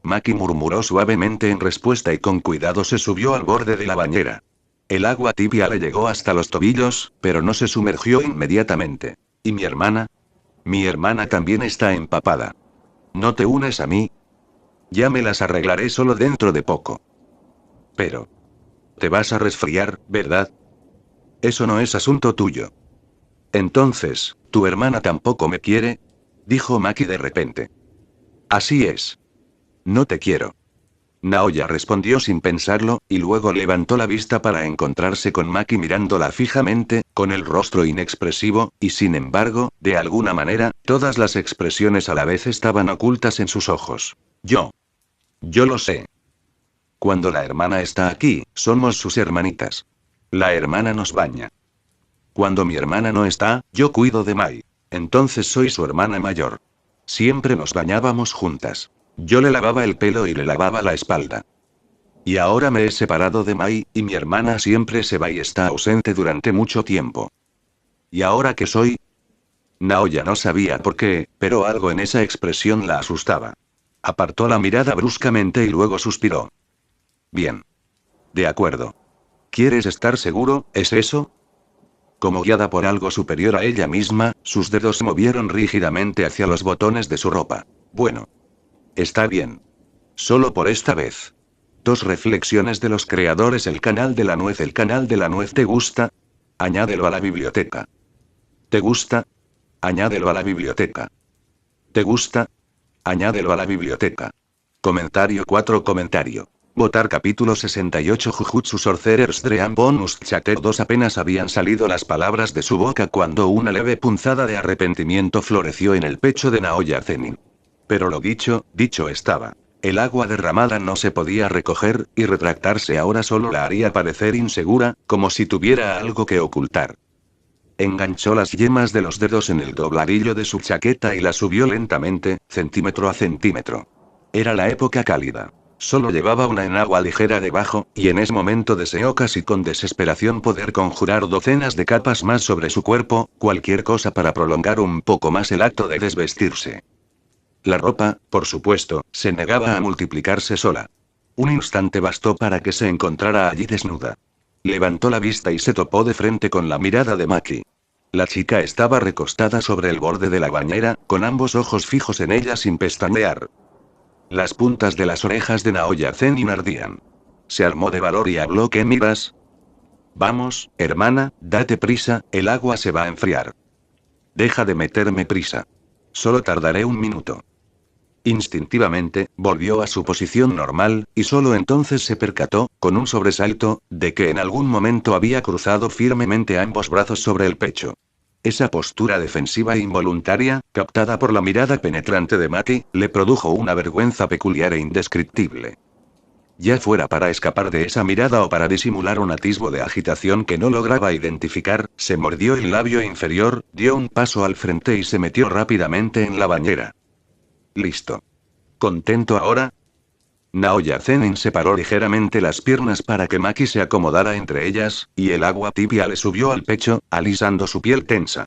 Maki murmuró suavemente en respuesta y con cuidado se subió al borde de la bañera. El agua tibia le llegó hasta los tobillos, pero no se sumergió inmediatamente. ¿Y mi hermana? Mi hermana también está empapada. ¿No te unes a mí? Ya me las arreglaré solo dentro de poco. Pero... te vas a resfriar, ¿verdad? Eso no es asunto tuyo. Entonces, ¿tu hermana tampoco me quiere? Dijo Maki de repente. Así es. No te quiero. Naoya respondió sin pensarlo, y luego levantó la vista para encontrarse con Maki mirándola fijamente, con el rostro inexpresivo, y sin embargo, de alguna manera, todas las expresiones a la vez estaban ocultas en sus ojos. Yo lo sé. Cuando la hermana está aquí, somos sus hermanitas. La hermana nos baña. Cuando mi hermana no está, yo cuido de Mai. Entonces soy su hermana mayor. Siempre nos bañábamos juntas. Yo le lavaba el pelo y le lavaba la espalda. Y ahora me he separado de Mai, y mi hermana siempre se va y está ausente durante mucho tiempo. ¿Y ahora qué soy? Naoya no sabía por qué, pero algo en esa expresión la asustaba. Apartó la mirada bruscamente y luego suspiró. Bien. De acuerdo. ¿Quieres estar seguro, es eso? Como guiada por algo superior a ella misma, sus dedos se movieron rígidamente hacia los botones de su ropa. Bueno. Está bien. Solo por esta vez. 2 reflexiones de los creadores. El canal de la nuez. ¿El canal de la nuez te gusta? Añádelo a la biblioteca. ¿Te gusta? Añádelo a la biblioteca. ¿Te gusta? Añádelo a la biblioteca. Comentario 4. Comentario. Votar capítulo 68. Jujutsu Sorcerer's Dream Bonus Chapter 2. Apenas habían salido las palabras de su boca cuando una leve punzada de arrepentimiento floreció en el pecho de Naoya Zenin. Pero lo dicho, dicho estaba. El agua derramada no se podía recoger, y retractarse ahora solo la haría parecer insegura, como si tuviera algo que ocultar. Enganchó las yemas de los dedos en el dobladillo de su chaqueta y la subió lentamente, centímetro a centímetro. Era la época cálida. Solo llevaba una enagua ligera debajo, y en ese momento deseó casi con desesperación poder conjurar docenas de capas más sobre su cuerpo, cualquier cosa para prolongar un poco más el acto de desvestirse. La ropa, por supuesto, se negaba a multiplicarse sola. Un instante bastó para que se encontrara allí desnuda. Levantó la vista y se topó de frente con la mirada de Maki. La chica estaba recostada sobre el borde de la bañera, con ambos ojos fijos en ella sin pestañear. Las puntas de las orejas de Naoya Zenin ardían. Se armó de valor y habló. ¿Qué miras? Vamos, hermana, date prisa, el agua se va a enfriar. Deja de meterme prisa. Solo tardaré un minuto. Instintivamente, volvió a su posición normal, y solo entonces se percató, con un sobresalto, de que en algún momento había cruzado firmemente ambos brazos sobre el pecho. Esa postura defensiva e involuntaria, captada por la mirada penetrante de Maki, le produjo una vergüenza peculiar e indescriptible. Ya fuera para escapar de esa mirada o para disimular un atisbo de agitación que no lograba identificar, se mordió el labio inferior, dio un paso al frente y se metió rápidamente en la bañera. Listo. ¿Contento ahora? Naoya Zenin separó ligeramente las piernas para que Maki se acomodara entre ellas, y el agua tibia le subió al pecho, alisando su piel tensa.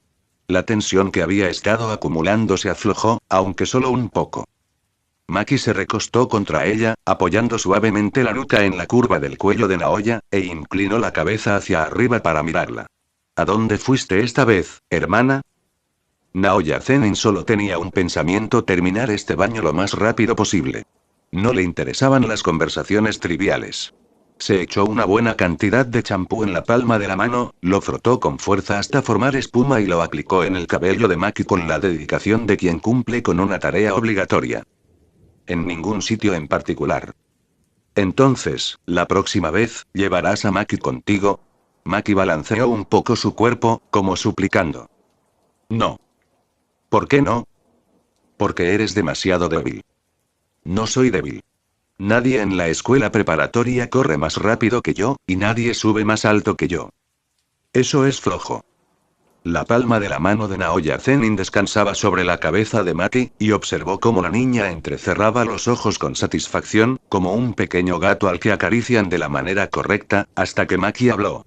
La tensión que había estado acumulando se aflojó, aunque solo un poco. Maki se recostó contra ella, apoyando suavemente la nuca en la curva del cuello de Naoya, e inclinó la cabeza hacia arriba para mirarla. ¿A dónde fuiste esta vez, hermana? Naoya Zenin solo tenía un pensamiento: terminar este baño lo más rápido posible. No le interesaban las conversaciones triviales. Se echó una buena cantidad de champú en la palma de la mano, lo frotó con fuerza hasta formar espuma y lo aplicó en el cabello de Maki con la dedicación de quien cumple con una tarea obligatoria. En ningún sitio en particular. Entonces, la próxima vez, ¿llevarás a Maki contigo? Maki balanceó un poco su cuerpo, como suplicando. No. ¿Por qué no? Porque eres demasiado débil. No soy débil. Nadie en la escuela preparatoria corre más rápido que yo, y nadie sube más alto que yo. Eso es flojo. La palma de la mano de Naoya Zenin descansaba sobre la cabeza de Maki, y observó cómo la niña entrecerraba los ojos con satisfacción, como un pequeño gato al que acarician de la manera correcta, hasta que Maki habló.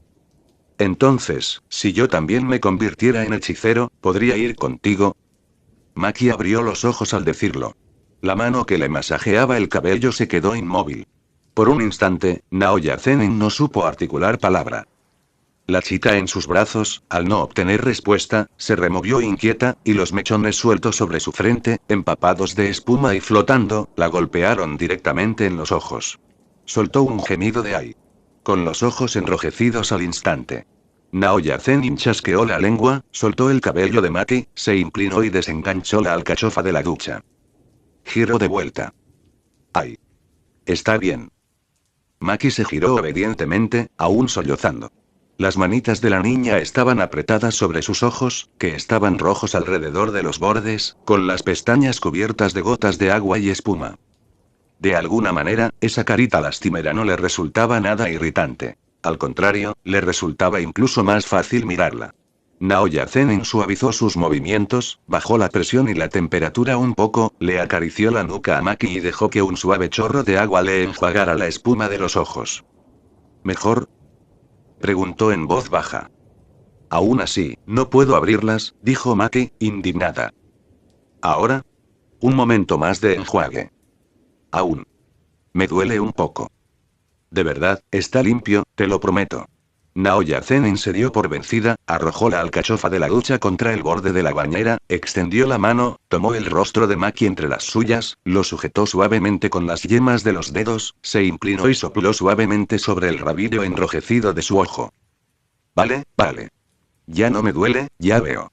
Entonces, si yo también me convirtiera en hechicero, ¿podría ir contigo? Maki abrió los ojos al decirlo. La mano que le masajeaba el cabello se quedó inmóvil. Por un instante, Naoya Zenin no supo articular palabra. La chica en sus brazos, al no obtener respuesta, se removió inquieta, y los mechones sueltos sobre su frente, empapados de espuma y flotando, la golpearon directamente en los ojos. Soltó un gemido de ay. Con los ojos enrojecidos al instante. Naoya Zenin chasqueó la lengua, soltó el cabello de Maki, se inclinó y desenganchó la alcachofa de la ducha. Giró de vuelta. ¡Ay! Está bien. Maki se giró obedientemente, aún sollozando. Las manitas de la niña estaban apretadas sobre sus ojos, que estaban rojos alrededor de los bordes, con las pestañas cubiertas de gotas de agua y espuma. De alguna manera, esa carita lastimera no le resultaba nada irritante. Al contrario, le resultaba incluso más fácil mirarla. Naoya Zenin suavizó sus movimientos, bajó la presión y la temperatura un poco, le acarició la nuca a Maki y dejó que un suave chorro de agua le enjuagara la espuma de los ojos. ¿Mejor?, preguntó en voz baja. Aún así, no puedo abrirlas, dijo Maki, indignada. ¿Ahora? Un momento más de enjuague. Aún. Me duele un poco. De verdad, está limpio, te lo prometo. Naoya Zenin se dio por vencida, arrojó la alcachofa de la ducha contra el borde de la bañera, extendió la mano, tomó el rostro de Maki entre las suyas, lo sujetó suavemente con las yemas de los dedos, se inclinó y sopló suavemente sobre el rabillo enrojecido de su ojo. Vale, vale. Ya no me duele, ya veo.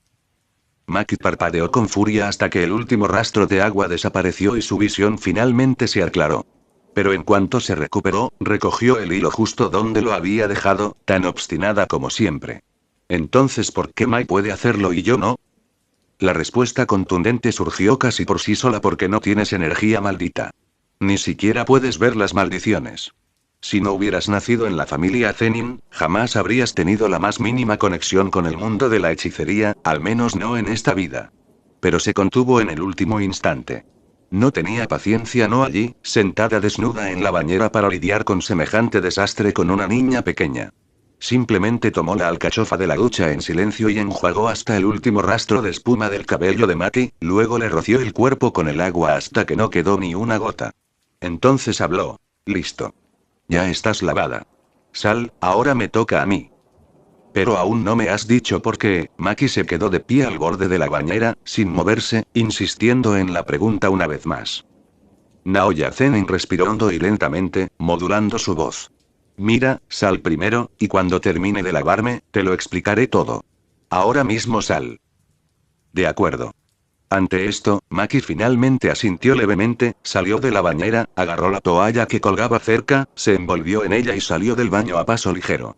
Maki parpadeó con furia hasta que el último rastro de agua desapareció y su visión finalmente se aclaró. Pero en cuanto se recuperó, recogió el hilo justo donde lo había dejado, tan obstinada como siempre. Entonces, ¿por qué Mai puede hacerlo y yo no? La respuesta contundente surgió casi por sí sola porque no tienes energía maldita. Ni siquiera puedes ver las maldiciones. Si no hubieras nacido en la familia Zenin, jamás habrías tenido la más mínima conexión con el mundo de la hechicería, al menos no en esta vida. Pero se contuvo en el último instante. No tenía paciencia no allí, sentada desnuda en la bañera para lidiar con semejante desastre con una niña pequeña. Simplemente tomó la alcachofa de la ducha en silencio y enjuagó hasta el último rastro de espuma del cabello de Maki, luego le roció el cuerpo con el agua hasta que no quedó ni una gota. Entonces habló. Listo. Ya estás lavada. Sal, ahora me toca a mí. Pero aún no me has dicho por qué. Maki se quedó de pie al borde de la bañera, sin moverse, insistiendo en la pregunta una vez más. Naoya Zenin respiró hondo y lentamente, modulando su voz. Mira, sal primero, y cuando termine de lavarme, te lo explicaré todo. Ahora mismo sal. De acuerdo. Ante esto, Maki finalmente asintió levemente, salió de la bañera, agarró la toalla que colgaba cerca, se envolvió en ella y salió del baño a paso ligero.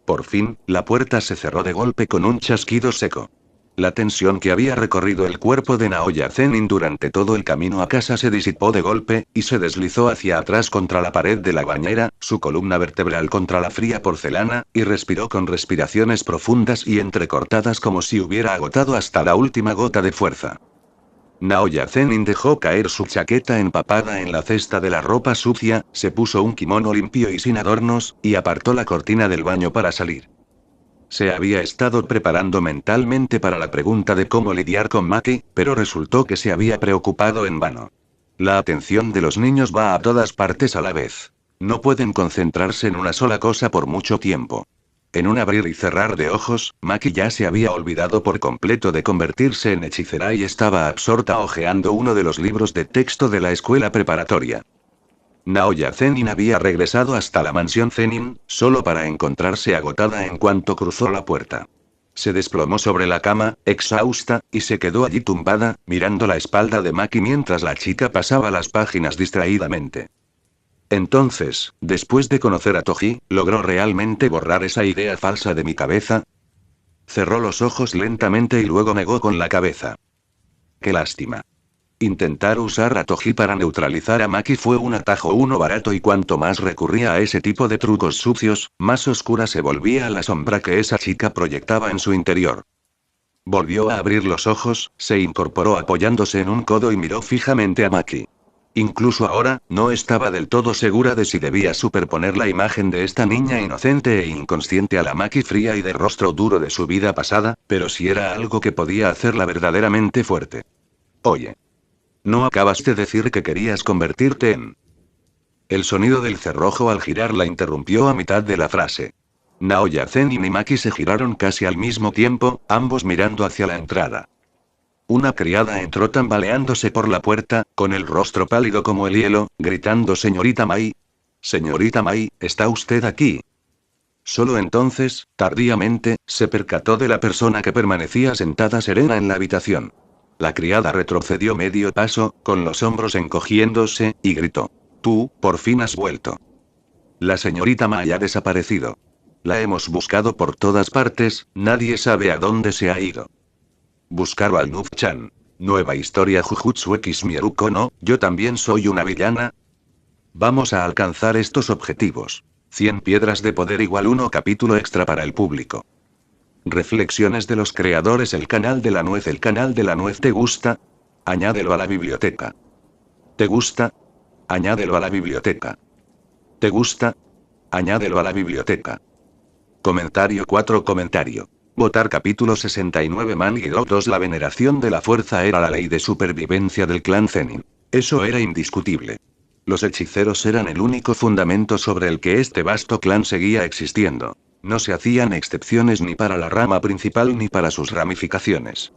Por fin, la puerta se cerró de golpe con un chasquido seco. La tensión que había recorrido el cuerpo de Naoya Zenin durante todo el camino a casa se disipó de golpe, y se deslizó hacia atrás contra la pared de la bañera, su columna vertebral contra la fría porcelana, y respiró con respiraciones profundas y entrecortadas como si hubiera agotado hasta la última gota de fuerza. Naoya Zenin dejó caer su chaqueta empapada en la cesta de la ropa sucia, se puso un kimono limpio y sin adornos, y apartó la cortina del baño para salir. Se había estado preparando mentalmente para la pregunta de cómo lidiar con Maki, pero resultó que se había preocupado en vano. La atención de los niños va a todas partes a la vez. No pueden concentrarse en una sola cosa por mucho tiempo. En un abrir y cerrar de ojos, Maki ya se había olvidado por completo de convertirse en hechicera y estaba absorta hojeando uno de los libros de texto de la escuela preparatoria. Naoya Zenin había regresado hasta la mansión Zenin, solo para encontrarse agotada en cuanto cruzó la puerta. Se desplomó sobre la cama, exhausta, y se quedó allí tumbada, mirando la espalda de Maki mientras la chica pasaba las páginas distraídamente. Entonces, después de conocer a Toji, ¿logró realmente borrar esa idea falsa de mi cabeza? Cerró los ojos lentamente y luego negó con la cabeza. Qué lástima. Intentar usar a Toji para neutralizar a Maki fue un atajo barato y cuanto más recurría a ese tipo de trucos sucios, más oscura se volvía la sombra que esa chica proyectaba en su interior. Volvió a abrir los ojos, se incorporó apoyándose en un codo y miró fijamente a Maki. Incluso ahora, no estaba del todo segura de si debía superponer la imagen de esta niña inocente e inconsciente a la Maki fría y de rostro duro de su vida pasada, pero si era algo que podía hacerla verdaderamente fuerte. Oye. ¿No acabas de decir que querías convertirte en...? El sonido del cerrojo al girar la interrumpió a mitad de la frase. Naoya Zen y Mimaki se giraron casi al mismo tiempo, ambos mirando hacia la entrada. Una criada entró tambaleándose por la puerta, con el rostro pálido como el hielo, gritando: «Señorita Mai. Señorita Mai, ¿está usted aquí?». Solo entonces, tardíamente, se percató de la persona que permanecía sentada serena en la habitación. La criada retrocedió medio paso, con los hombros encogiéndose, y gritó: «Tú, por fin has vuelto». La señorita Mai ha desaparecido. La hemos buscado por todas partes, nadie sabe a dónde se ha ido. Buscar al Noob-chan. Nueva historia Jujutsu X Mieruko no, yo también soy una villana. Vamos a alcanzar estos objetivos. 100 piedras de poder igual 1 capítulo extra para el público. Reflexiones de los creadores. El canal de la nuez ¿te gusta? Añádelo a la biblioteca. ¿Te gusta? Añádelo a la biblioteca. ¿Te gusta? Añádelo a la biblioteca. Comentario 4. Comentario. Votar capítulo 69. Mangi-Do 2. La veneración de la fuerza era la ley de supervivencia del clan Zenin. Eso era indiscutible. Los hechiceros eran el único fundamento sobre el que este vasto clan seguía existiendo. No se hacían excepciones ni para la rama principal ni para sus ramificaciones.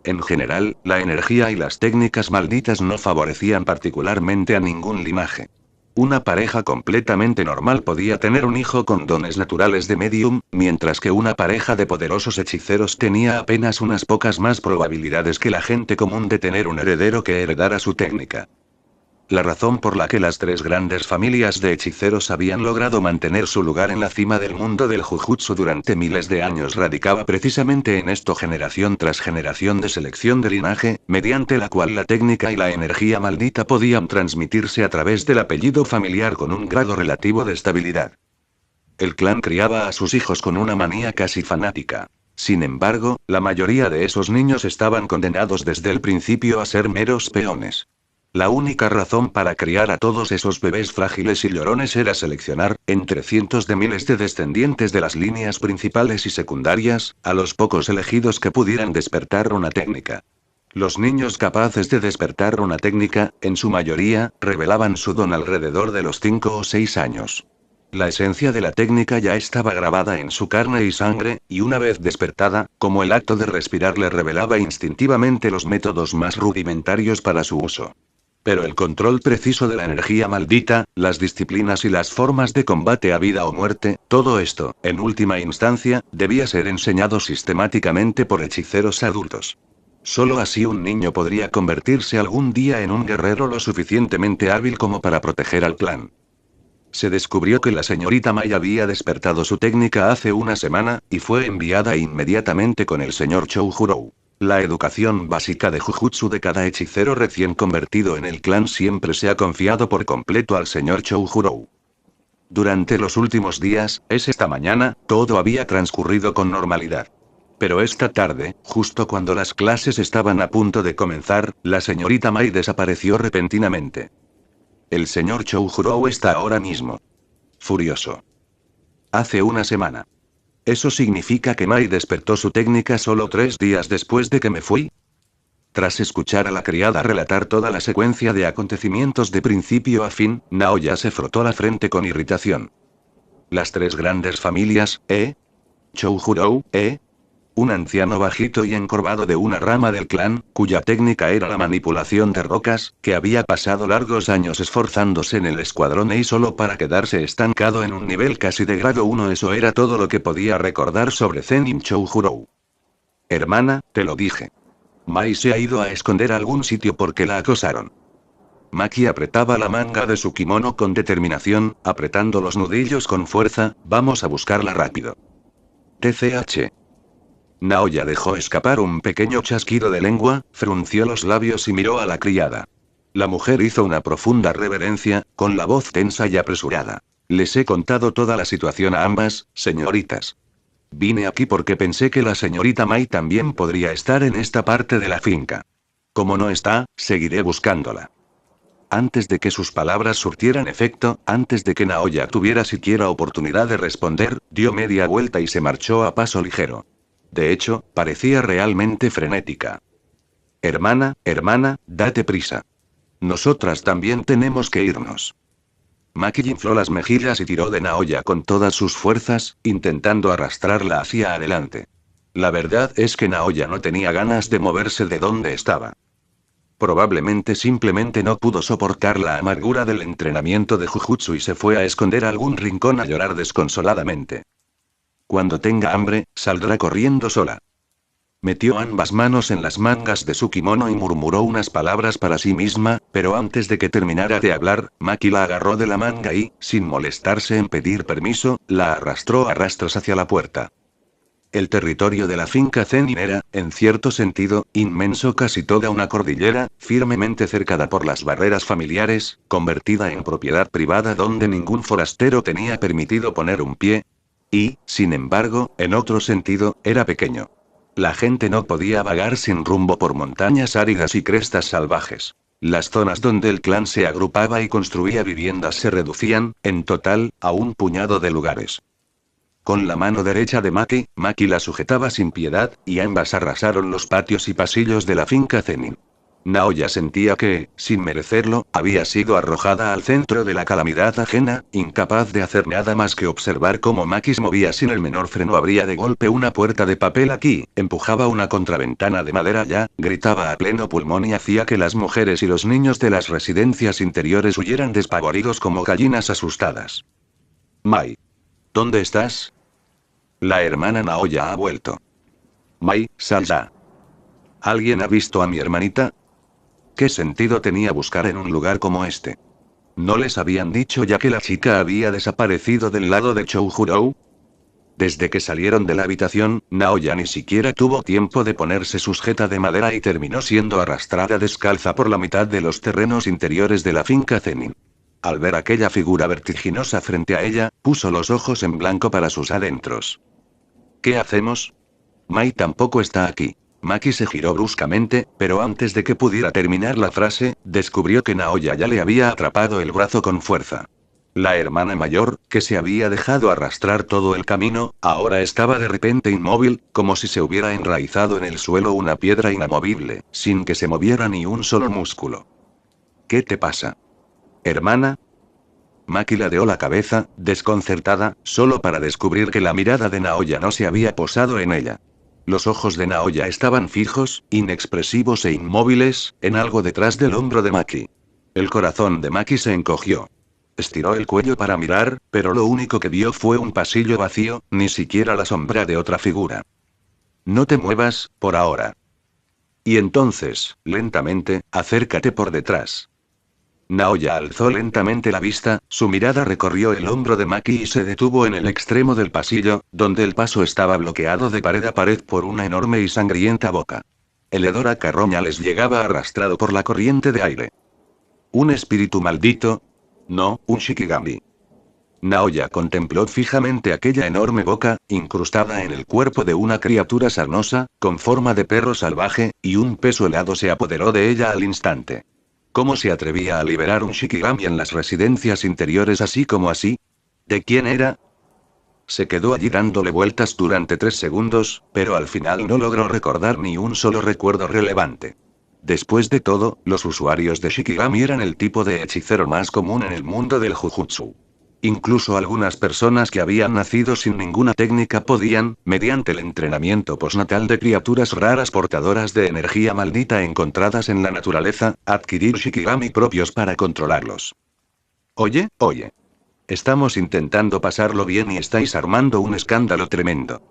En general, la energía y las técnicas malditas no favorecían particularmente a ningún linaje. Una pareja completamente normal podía tener un hijo con dones naturales de medium, mientras que una pareja de poderosos hechiceros tenía apenas unas pocas más probabilidades que la gente común de tener un heredero que heredara su técnica. La razón por la que las tres grandes familias de hechiceros habían logrado mantener su lugar en la cima del mundo del Jujutsu durante miles de años radicaba precisamente en esto: generación tras generación de selección de linaje, mediante la cual la técnica y la energía maldita podían transmitirse a través del apellido familiar con un grado relativo de estabilidad. El clan criaba a sus hijos con una manía casi fanática. Sin embargo, la mayoría de esos niños estaban condenados desde el principio a ser meros peones. La única razón para criar a todos esos bebés frágiles y llorones era seleccionar, entre cientos de miles de descendientes de las líneas principales y secundarias, a los pocos elegidos que pudieran despertar una técnica. Los niños capaces de despertar una técnica, en su mayoría, revelaban su don alrededor de los 5 o 6 años. La esencia de la técnica ya estaba grabada en su carne y sangre, y una vez despertada, como el acto de respirar le revelaba instintivamente los métodos más rudimentarios para su uso. Pero el control preciso de la energía maldita, las disciplinas y las formas de combate a vida o muerte, todo esto, en última instancia, debía ser enseñado sistemáticamente por hechiceros adultos. Solo así un niño podría convertirse algún día en un guerrero lo suficientemente hábil como para proteger al clan. Se descubrió que la señorita Mai había despertado su técnica hace una semana, y fue enviada inmediatamente con el señor Choujuro. La educación básica de Jujutsu de cada hechicero recién convertido en el clan siempre se ha confiado por completo al señor Choujuro. Durante los últimos días, esta mañana, todo había transcurrido con normalidad. Pero esta tarde, justo cuando las clases estaban a punto de comenzar, la señorita Mai desapareció repentinamente. El señor Choujuro está ahora mismo furioso. Hace una semana. ¿Eso significa que Mai despertó su técnica solo 3 días después de que me fui? Tras escuchar a la criada relatar toda la secuencia de acontecimientos de principio a fin, Naoya se frotó la frente con irritación. Las tres grandes familias, Choujuro, un anciano bajito y encorvado de una rama del clan, cuya técnica era la manipulación de rocas, que había pasado largos años esforzándose en el escuadrón y solo para quedarse estancado en un nivel casi de grado 1. Eso era todo lo que podía recordar sobre Zenin Choujuro. Hermana, te lo dije. Mai se ha ido a esconder a algún sitio porque la acosaron. Maki apretaba la manga de su kimono con determinación, apretando los nudillos con fuerza. Vamos a buscarla rápido. TCH. Naoya dejó escapar un pequeño chasquido de lengua, frunció los labios y miró a la criada. La mujer hizo una profunda reverencia, con la voz tensa y apresurada. Les he contado toda la situación a ambas, señoritas. Vine aquí porque pensé que la señorita Mai también podría estar en esta parte de la finca. Como no está, seguiré buscándola. Antes de que sus palabras surtieran efecto, antes de que Naoya tuviera siquiera oportunidad de responder, dio media vuelta y se marchó a paso ligero. De hecho, parecía realmente frenética. Hermana, date prisa. Nosotras también tenemos que irnos. Maki infló las mejillas y tiró de Naoya con todas sus fuerzas, intentando arrastrarla hacia adelante. La verdad es que Naoya no tenía ganas de moverse de donde estaba. Probablemente simplemente no pudo soportar la amargura del entrenamiento de Jujutsu y se fue a esconder a algún rincón a llorar desconsoladamente. Cuando tenga hambre, saldrá corriendo sola. Metió ambas manos en las mangas de su kimono y murmuró unas palabras para sí misma, pero antes de que terminara de hablar, Maki la agarró de la manga y, sin molestarse en pedir permiso, la arrastró a rastros hacia la puerta. El territorio de la finca Zenin era, en cierto sentido, inmenso, casi toda una cordillera, firmemente cercada por las barreras familiares, convertida en propiedad privada donde ningún forastero tenía permitido poner un pie. Y, sin embargo, en otro sentido, era pequeño. La gente no podía vagar sin rumbo por montañas áridas y crestas salvajes. Las zonas donde el clan se agrupaba y construía viviendas se reducían, en total, a un puñado de lugares. Con la mano derecha de Maki la sujetaba sin piedad, y ambas arrasaron los patios y pasillos de la finca Zenin. Naoya sentía que, sin merecerlo, había sido arrojada al centro de la calamidad ajena, incapaz de hacer nada más que observar cómo Maki se movía sin el menor freno. Abría de golpe una puerta de papel aquí, empujaba una contraventana de madera allá, gritaba a pleno pulmón y hacía que las mujeres y los niños de las residencias interiores huyeran despavoridos como gallinas asustadas. Mai. ¿Dónde estás? La hermana Naoya ha vuelto. Mai, sal ya. ¿Alguien ha visto a mi hermanita? ¿Qué sentido tenía buscar en un lugar como este? ¿No les habían dicho ya que la chica había desaparecido del lado de Choujurou? Desde que salieron de la habitación, Naoya ni siquiera tuvo tiempo de ponerse su sujeta de madera y terminó siendo arrastrada descalza por la mitad de los terrenos interiores de la finca Zenin. Al ver aquella figura vertiginosa frente a ella, puso los ojos en blanco para sus adentros. ¿Qué hacemos? Mai tampoco está aquí. Maki se giró bruscamente, pero antes de que pudiera terminar la frase, descubrió que Naoya ya le había atrapado el brazo con fuerza. La hermana mayor, que se había dejado arrastrar todo el camino, ahora estaba de repente inmóvil, como si se hubiera enraizado en el suelo una piedra inamovible, sin que se moviera ni un solo músculo. ¿Qué te pasa? ¿Hermana? Maki ladeó la cabeza, desconcertada, solo para descubrir que la mirada de Naoya no se había posado en ella. Los ojos de Naoya estaban fijos, inexpresivos e inmóviles, en algo detrás del hombro de Maki. El corazón de Maki se encogió. Estiró el cuello para mirar, pero lo único que vio fue un pasillo vacío, ni siquiera la sombra de otra figura. No te muevas, por ahora. Y entonces, lentamente, acércate por detrás. Naoya alzó lentamente la vista, su mirada recorrió el hombro de Maki y se detuvo en el extremo del pasillo, donde el paso estaba bloqueado de pared a pared por una enorme y sangrienta boca. El hedor a carroña les llegaba arrastrado por la corriente de aire. ¿Un espíritu maldito? No, un Shikigami. Naoya contempló fijamente aquella enorme boca, incrustada en el cuerpo de una criatura sarnosa, con forma de perro salvaje, y un peso helado se apoderó de ella al instante. ¿Cómo se atrevía a liberar un Shikigami en las residencias interiores así como así? ¿De quién era? Se quedó allí dándole vueltas durante 3 segundos, pero al final no logró recordar ni un solo recuerdo relevante. Después de todo, los usuarios de Shikigami eran el tipo de hechicero más común en el mundo del Jujutsu. Incluso algunas personas que habían nacido sin ninguna técnica podían, mediante el entrenamiento postnatal de criaturas raras portadoras de energía maldita encontradas en la naturaleza, adquirir Shikigami propios para controlarlos. Oye. Estamos intentando pasarlo bien y estáis armando un escándalo tremendo.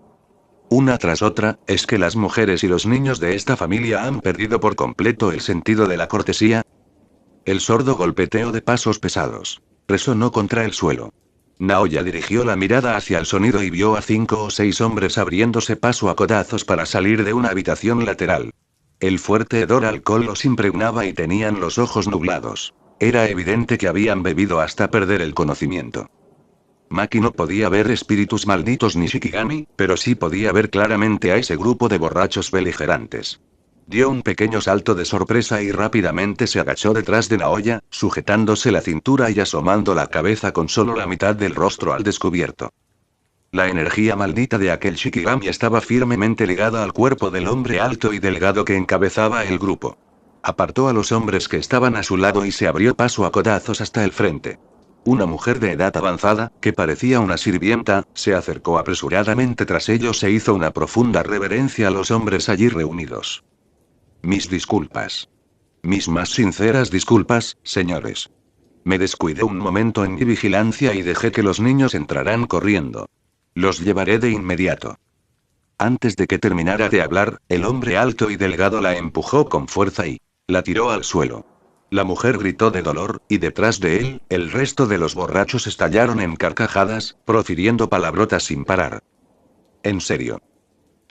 Una tras otra, ¿es que las mujeres y los niños de esta familia han perdido por completo el sentido de la cortesía? El sordo golpeteo de pasos pesados resonó contra el suelo. Naoya dirigió la mirada hacia el sonido y vio a 5 o 6 hombres abriéndose paso a codazos para salir de una habitación lateral. El fuerte hedor a alcohol los impregnaba y tenían los ojos nublados. Era evidente que habían bebido hasta perder el conocimiento. Maki no podía ver espíritus malditos ni Shikigami, pero sí podía ver claramente a ese grupo de borrachos beligerantes. Dio un pequeño salto de sorpresa y rápidamente se agachó detrás de Naoya, sujetándose la cintura y asomando la cabeza con solo la mitad del rostro al descubierto. La energía maldita de aquel Shikigami estaba firmemente ligada al cuerpo del hombre alto y delgado que encabezaba el grupo. Apartó a los hombres que estaban a su lado y se abrió paso a codazos hasta el frente. Una mujer de edad avanzada, que parecía una sirvienta, se acercó apresuradamente tras ellos e hizo una profunda reverencia a los hombres allí reunidos. Mis disculpas. Mis más sinceras disculpas, señores. Me descuidé un momento en mi vigilancia y dejé que los niños entraran corriendo. Los llevaré de inmediato. Antes de que terminara de hablar, el hombre alto y delgado la empujó con fuerza y la tiró al suelo. La mujer gritó de dolor, y detrás de él, el resto de los borrachos estallaron en carcajadas, profiriendo palabrotas sin parar. En serio.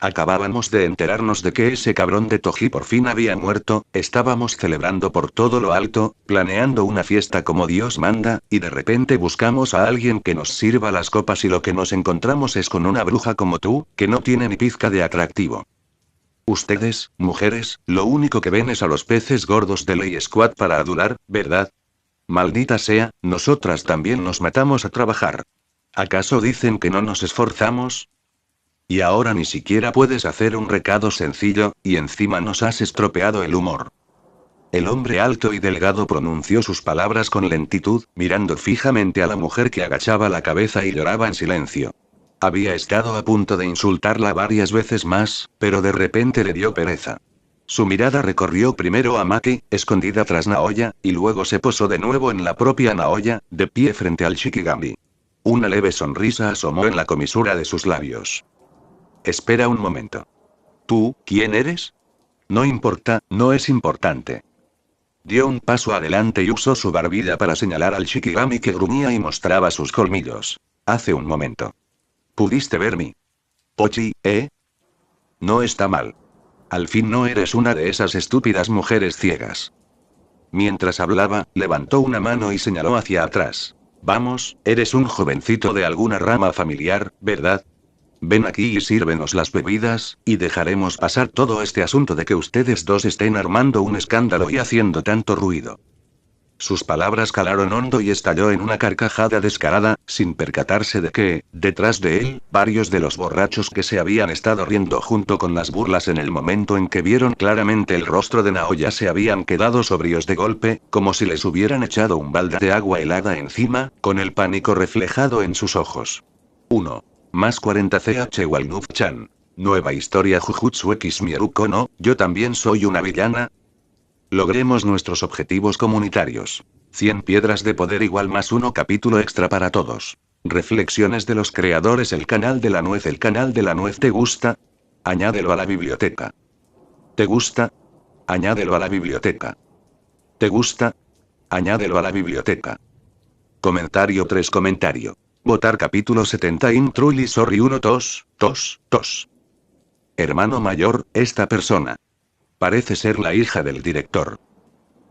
Acabábamos de enterarnos de que ese cabrón de Toji por fin había muerto, estábamos celebrando por todo lo alto, planeando una fiesta como Dios manda, y de repente buscamos a alguien que nos sirva las copas y lo que nos encontramos es con una bruja como tú, que no tiene ni pizca de atractivo. Ustedes, mujeres, lo único que ven es a los peces gordos de Ley Squad para adular, ¿verdad? Maldita sea, nosotras también nos matamos a trabajar. ¿Acaso dicen que no nos esforzamos? Y ahora ni siquiera puedes hacer un recado sencillo, y encima nos has estropeado el humor. El hombre alto y delgado pronunció sus palabras con lentitud, mirando fijamente a la mujer que agachaba la cabeza y lloraba en silencio. Había estado a punto de insultarla varias veces más, pero de repente le dio pereza. Su mirada recorrió primero a Maki, escondida tras Naoya, y luego se posó de nuevo en la propia Naoya, de pie frente al Shikigami. Una leve sonrisa asomó en la comisura de sus labios. Espera un momento. ¿Tú, quién eres? No importa, no es importante. Dio un paso adelante y usó su barbilla para señalar al Shikigami que gruñía y mostraba sus colmillos. Hace un momento. ¿Pudiste ver mi Pochi, eh? No está mal. Al fin no eres una de esas estúpidas mujeres ciegas. Mientras hablaba, levantó una mano y señaló hacia atrás. Vamos, eres un jovencito de alguna rama familiar, ¿verdad? Ven aquí y sírvenos las bebidas, y dejaremos pasar todo este asunto de que ustedes dos estén armando un escándalo y haciendo tanto ruido. Sus palabras calaron hondo y estalló en una carcajada descarada, sin percatarse de que, detrás de él, varios de los borrachos que se habían estado riendo junto con las burlas en el momento en que vieron claramente el rostro de Naoya se habían quedado sobrios de golpe, como si les hubieran echado un balde de agua helada encima, con el pánico reflejado en sus ojos. 1. Más 40 CH Walnuf-chan. Nueva historia Jujutsu X Mieruko no, yo también soy una villana. Logremos nuestros objetivos comunitarios. 100 piedras de poder igual más 1 capítulo extra para todos. Reflexiones de los creadores. El canal de la nuez ¿te gusta? Añádelo a la biblioteca. ¿Te gusta? Añádelo a la biblioteca. ¿Te gusta? Añádelo a la biblioteca. Comentario 3 comentario. Votar capítulo 70 in truly sorry 1 tos. Hermano mayor, esta persona. Parece ser la hija del director.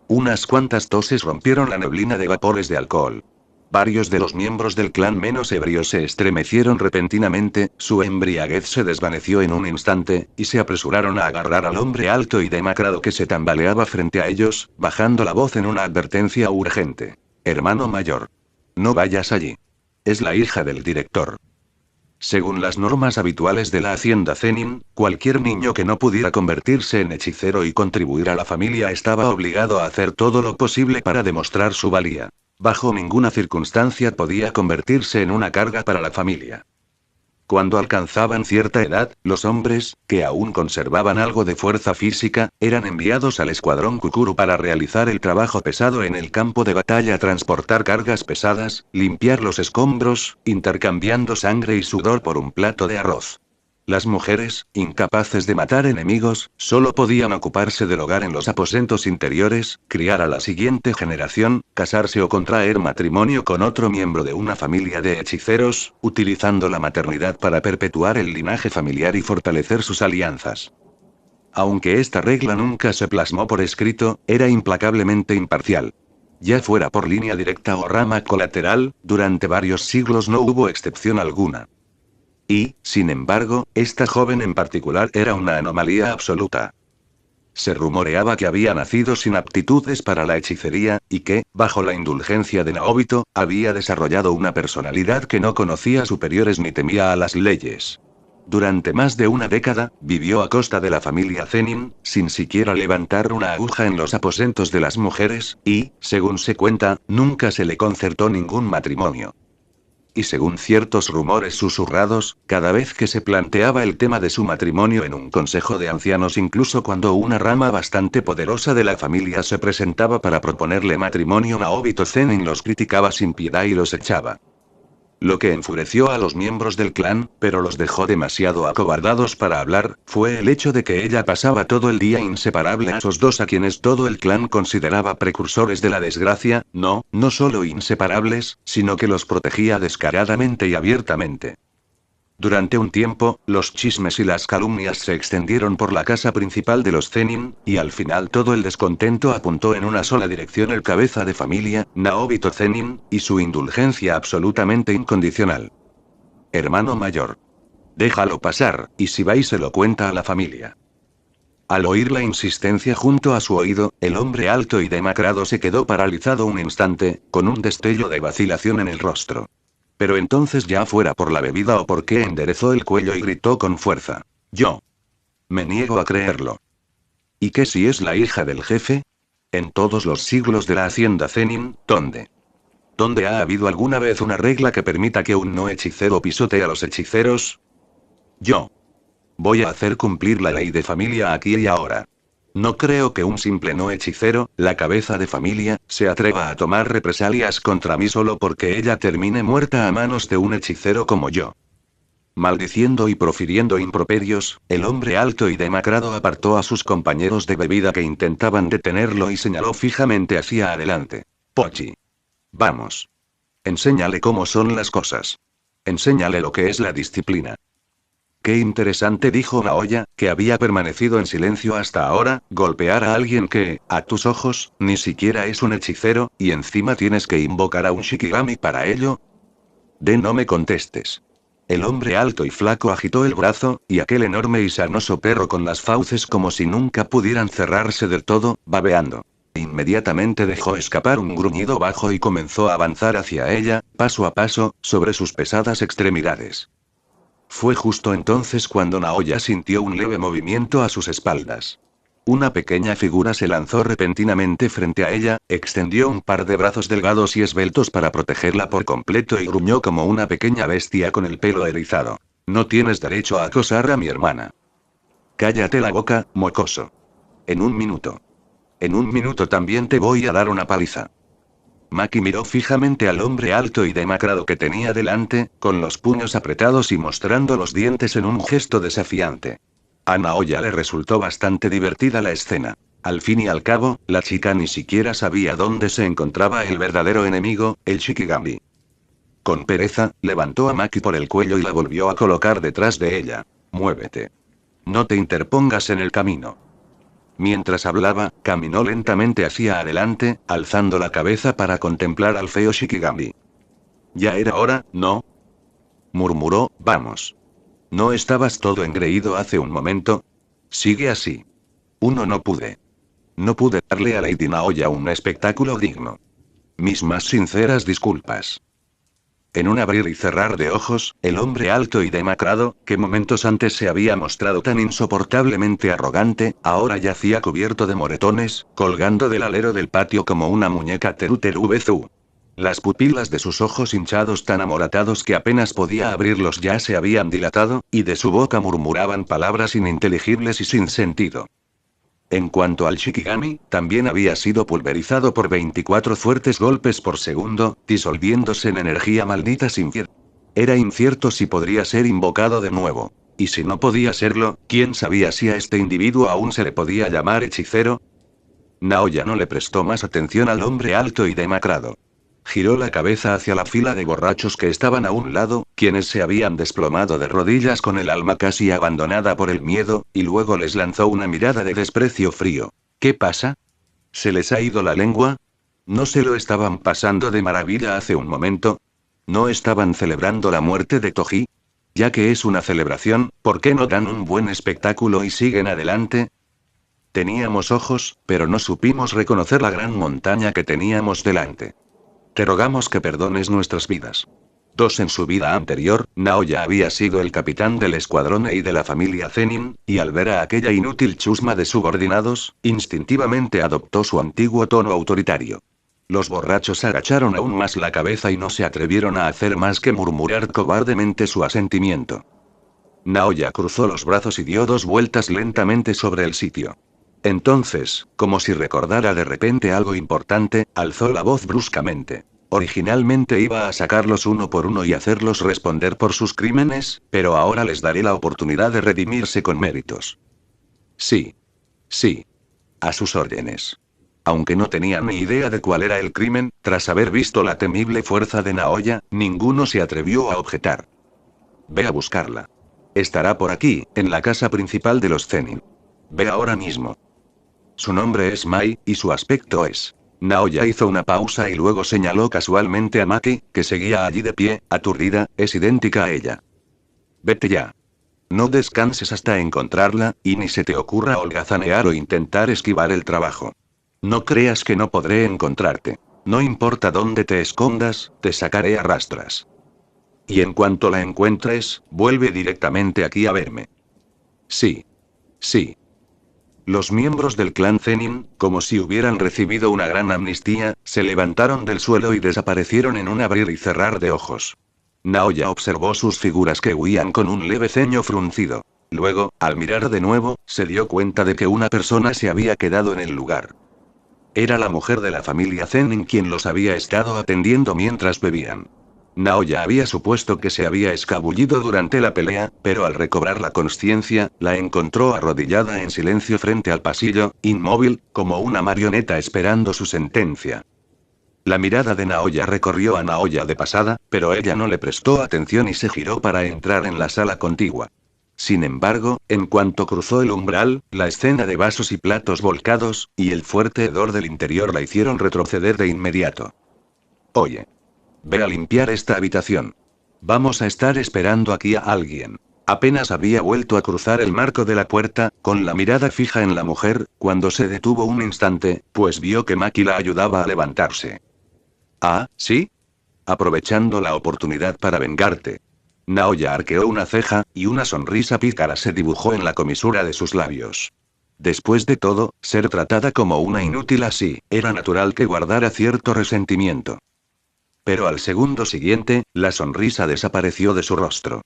Unas cuantas toses rompieron la neblina de vapores de alcohol. Varios de los miembros del clan menos ebrios se estremecieron repentinamente, su embriaguez se desvaneció en un instante, y se apresuraron a agarrar al hombre alto y demacrado que se tambaleaba frente a ellos, bajando la voz en una advertencia urgente. Hermano mayor. No vayas allí. Es la hija del director. Según las normas habituales de la hacienda Zenin, cualquier niño que no pudiera convertirse en hechicero y contribuir a la familia estaba obligado a hacer todo lo posible para demostrar su valía. Bajo ninguna circunstancia podía convertirse en una carga para la familia. Cuando alcanzaban cierta edad, los hombres, que aún conservaban algo de fuerza física, eran enviados al escuadrón Kukuru para realizar el trabajo pesado en el campo de batalla, transportar cargas pesadas, limpiar los escombros, intercambiando sangre y sudor por un plato de arroz. Las mujeres, incapaces de matar enemigos, solo podían ocuparse del hogar en los aposentos interiores, criar a la siguiente generación, casarse o contraer matrimonio con otro miembro de una familia de hechiceros, utilizando la maternidad para perpetuar el linaje familiar y fortalecer sus alianzas. Aunque esta regla nunca se plasmó por escrito, era implacablemente imparcial. Ya fuera por línea directa o rama colateral, durante varios siglos no hubo excepción alguna. Y, sin embargo, esta joven en particular era una anomalía absoluta. Se rumoreaba que había nacido sin aptitudes para la hechicería, y que, bajo la indulgencia de Naobito, había desarrollado una personalidad que no conocía superiores ni temía a las leyes. Durante más de una década, vivió a costa de la familia Zenin, sin siquiera levantar una aguja en los aposentos de las mujeres, y, según se cuenta, nunca se le concertó ningún matrimonio. Y según ciertos rumores susurrados, cada vez que se planteaba el tema de su matrimonio en un consejo de ancianos, incluso cuando una rama bastante poderosa de la familia se presentaba para proponerle matrimonio, Naobito Zenin los criticaba sin piedad y los echaba. Lo que enfureció a los miembros del clan, pero los dejó demasiado acobardados para hablar, fue el hecho de que ella pasaba todo el día inseparable a esos dos a quienes todo el clan consideraba precursores de la desgracia, no solo inseparables, sino que los protegía descaradamente y abiertamente. Durante un tiempo, los chismes y las calumnias se extendieron por la casa principal de los Zenin, y al final todo el descontento apuntó en una sola dirección: el cabeza de familia, Naobito Zenin, y su indulgencia absolutamente incondicional. Hermano mayor. Déjalo pasar, y si va y se lo cuenta a la familia. Al oír la insistencia junto a su oído, el hombre alto y demacrado se quedó paralizado un instante, con un destello de vacilación en el rostro. Pero entonces, ya fuera por la bebida o porque, enderezó el cuello y gritó con fuerza. Yo. Me niego a creerlo. ¿Y qué si es la hija del jefe? En todos los siglos de la hacienda Zenin, ¿Dónde ha habido alguna vez una regla que permita que un no hechicero pisotee a los hechiceros? Yo. Voy a hacer cumplir la ley de familia aquí y ahora. No creo que un simple no hechicero, la cabeza de familia, se atreva a tomar represalias contra mí solo porque ella termine muerta a manos de un hechicero como yo. Maldiciendo y profiriendo improperios, el hombre alto y demacrado apartó a sus compañeros de bebida que intentaban detenerlo y señaló fijamente hacia adelante. Pochi. Vamos. Enséñale cómo son las cosas. Enséñale lo que es la disciplina. Qué interesante, dijo Naoya, que había permanecido en silencio hasta ahora: golpear a alguien que, a tus ojos, ni siquiera es un hechicero, y encima tienes que invocar a un Shikigami para ello. No me contestes. El hombre alto y flaco agitó el brazo, y aquel enorme y sanoso perro con las fauces como si nunca pudieran cerrarse del todo, babeando. Inmediatamente dejó escapar un gruñido bajo y comenzó a avanzar hacia ella, paso a paso, sobre sus pesadas extremidades. Fue justo entonces cuando Naoya sintió un leve movimiento a sus espaldas. Una pequeña figura se lanzó repentinamente frente a ella, extendió un par de brazos delgados y esbeltos para protegerla por completo y gruñó como una pequeña bestia con el pelo erizado. No tienes derecho a acosar a mi hermana. Cállate la boca, mocoso. En un minuto. En un minuto también te voy a dar una paliza. Maki miró fijamente al hombre alto y demacrado que tenía delante, con los puños apretados y mostrando los dientes en un gesto desafiante. A Naoya le resultó bastante divertida la escena. Al fin y al cabo, la chica ni siquiera sabía dónde se encontraba el verdadero enemigo, el Shikigami. Con pereza, levantó a Maki por el cuello y la volvió a colocar detrás de ella. Muévete. No te interpongas en el camino. Mientras hablaba, caminó lentamente hacia adelante, alzando la cabeza para contemplar al feo Shikigami. Ya era hora, ¿no? Murmuró. Vamos. ¿No estabas todo engreído hace un momento? Sigue así. No pude. No pude darle a Lady Naoya un espectáculo digno. Mis más sinceras disculpas. En un abrir y cerrar de ojos, el hombre alto y demacrado, que momentos antes se había mostrado tan insoportablemente arrogante, ahora yacía cubierto de moretones, colgando del alero del patio como una muñeca teruterubezú. Las pupilas de sus ojos hinchados tan amoratados que apenas podía abrirlos ya se habían dilatado, y de su boca murmuraban palabras ininteligibles y sin sentido. En cuanto al Shikigami, también había sido pulverizado por 24 fuertes golpes por segundo, disolviéndose en energía maldita sin fin. Era incierto si podría ser invocado de nuevo. Y si no podía serlo, ¿quién sabía si a este individuo aún se le podía llamar hechicero? Naoya no le prestó más atención al hombre alto y demacrado. Giró la cabeza hacia la fila de borrachos que estaban a un lado, quienes se habían desplomado de rodillas con el alma casi abandonada por el miedo, y luego les lanzó una mirada de desprecio frío. ¿Qué pasa? ¿Se les ha ido la lengua? ¿No se lo estaban pasando de maravilla hace un momento? ¿No estaban celebrando la muerte de Toji? Ya que es una celebración, ¿por qué no dan un buen espectáculo y siguen adelante? Teníamos ojos, pero no supimos reconocer la gran montaña que teníamos delante. Te rogamos que perdones nuestras vidas. En su vida anterior, Naoya había sido el capitán del escuadrón y de la familia Zenin, y al ver a aquella inútil chusma de subordinados, instintivamente adoptó su antiguo tono autoritario. Los borrachos agacharon aún más la cabeza y no se atrevieron a hacer más que murmurar cobardemente su asentimiento. Naoya cruzó los brazos y dio 2 vueltas lentamente sobre el sitio. Entonces, como si recordara de repente algo importante, alzó la voz bruscamente. Originalmente iba a sacarlos uno por uno y hacerlos responder por sus crímenes, pero ahora les daré la oportunidad de redimirse con méritos. Sí. Sí. A sus órdenes. Aunque no tenían ni idea de cuál era el crimen, tras haber visto la temible fuerza de Naoya, ninguno se atrevió a objetar. Ve a buscarla. Estará por aquí, en la casa principal de los Zenin. Ve ahora mismo. Su nombre es Mai, y su aspecto es... Naoya hizo una pausa y luego señaló casualmente a Maki, que seguía allí de pie, aturdida, es idéntica a ella. Vete ya. No descanses hasta encontrarla, y ni se te ocurra holgazanear o intentar esquivar el trabajo. No creas que no podré encontrarte. No importa dónde te escondas, te sacaré a rastras. Y en cuanto la encuentres, vuelve directamente aquí a verme. Sí. Sí. Los miembros del clan Zenin, como si hubieran recibido una gran amnistía, se levantaron del suelo y desaparecieron en un abrir y cerrar de ojos. Naoya observó sus figuras que huían con un leve ceño fruncido. Luego, al mirar de nuevo, se dio cuenta de que una persona se había quedado en el lugar. Era la mujer de la familia Zenin quien los había estado atendiendo mientras bebían. Naoya había supuesto que se había escabullido durante la pelea, pero al recobrar la consciencia, la encontró arrodillada en silencio frente al pasillo, inmóvil, como una marioneta esperando su sentencia. La mirada de Naoya recorrió a Naoya de pasada, pero ella no le prestó atención y se giró para entrar en la sala contigua. Sin embargo, en cuanto cruzó el umbral, la escena de vasos y platos volcados, y el fuerte hedor del interior la hicieron retroceder de inmediato. Oye. Ve a limpiar esta habitación. Vamos a estar esperando aquí a alguien. Apenas había vuelto a cruzar el marco de la puerta, con la mirada fija en la mujer, cuando se detuvo un instante, pues vio que Maki la ayudaba a levantarse. Ah, ¿sí? Aprovechando la oportunidad para vengarte. Naoya arqueó una ceja, y una sonrisa pícara se dibujó en la comisura de sus labios. Después de todo, ser tratada como una inútil así, era natural que guardara cierto resentimiento. Pero al segundo siguiente, la sonrisa desapareció de su rostro.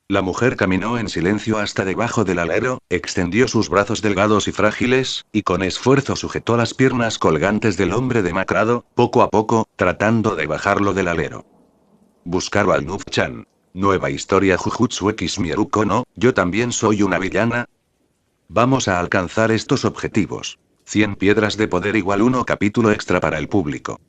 La mujer caminó en silencio hasta debajo del alero, extendió sus brazos delgados y frágiles, y con esfuerzo sujetó las piernas colgantes del hombre demacrado, poco a poco, tratando de bajarlo del alero. Buscar al Nuf-chan. Nueva historia Jujutsu X Mieruko no, yo también soy una villana. Vamos a alcanzar estos objetivos. 100 piedras de poder igual 1 capítulo extra para el público.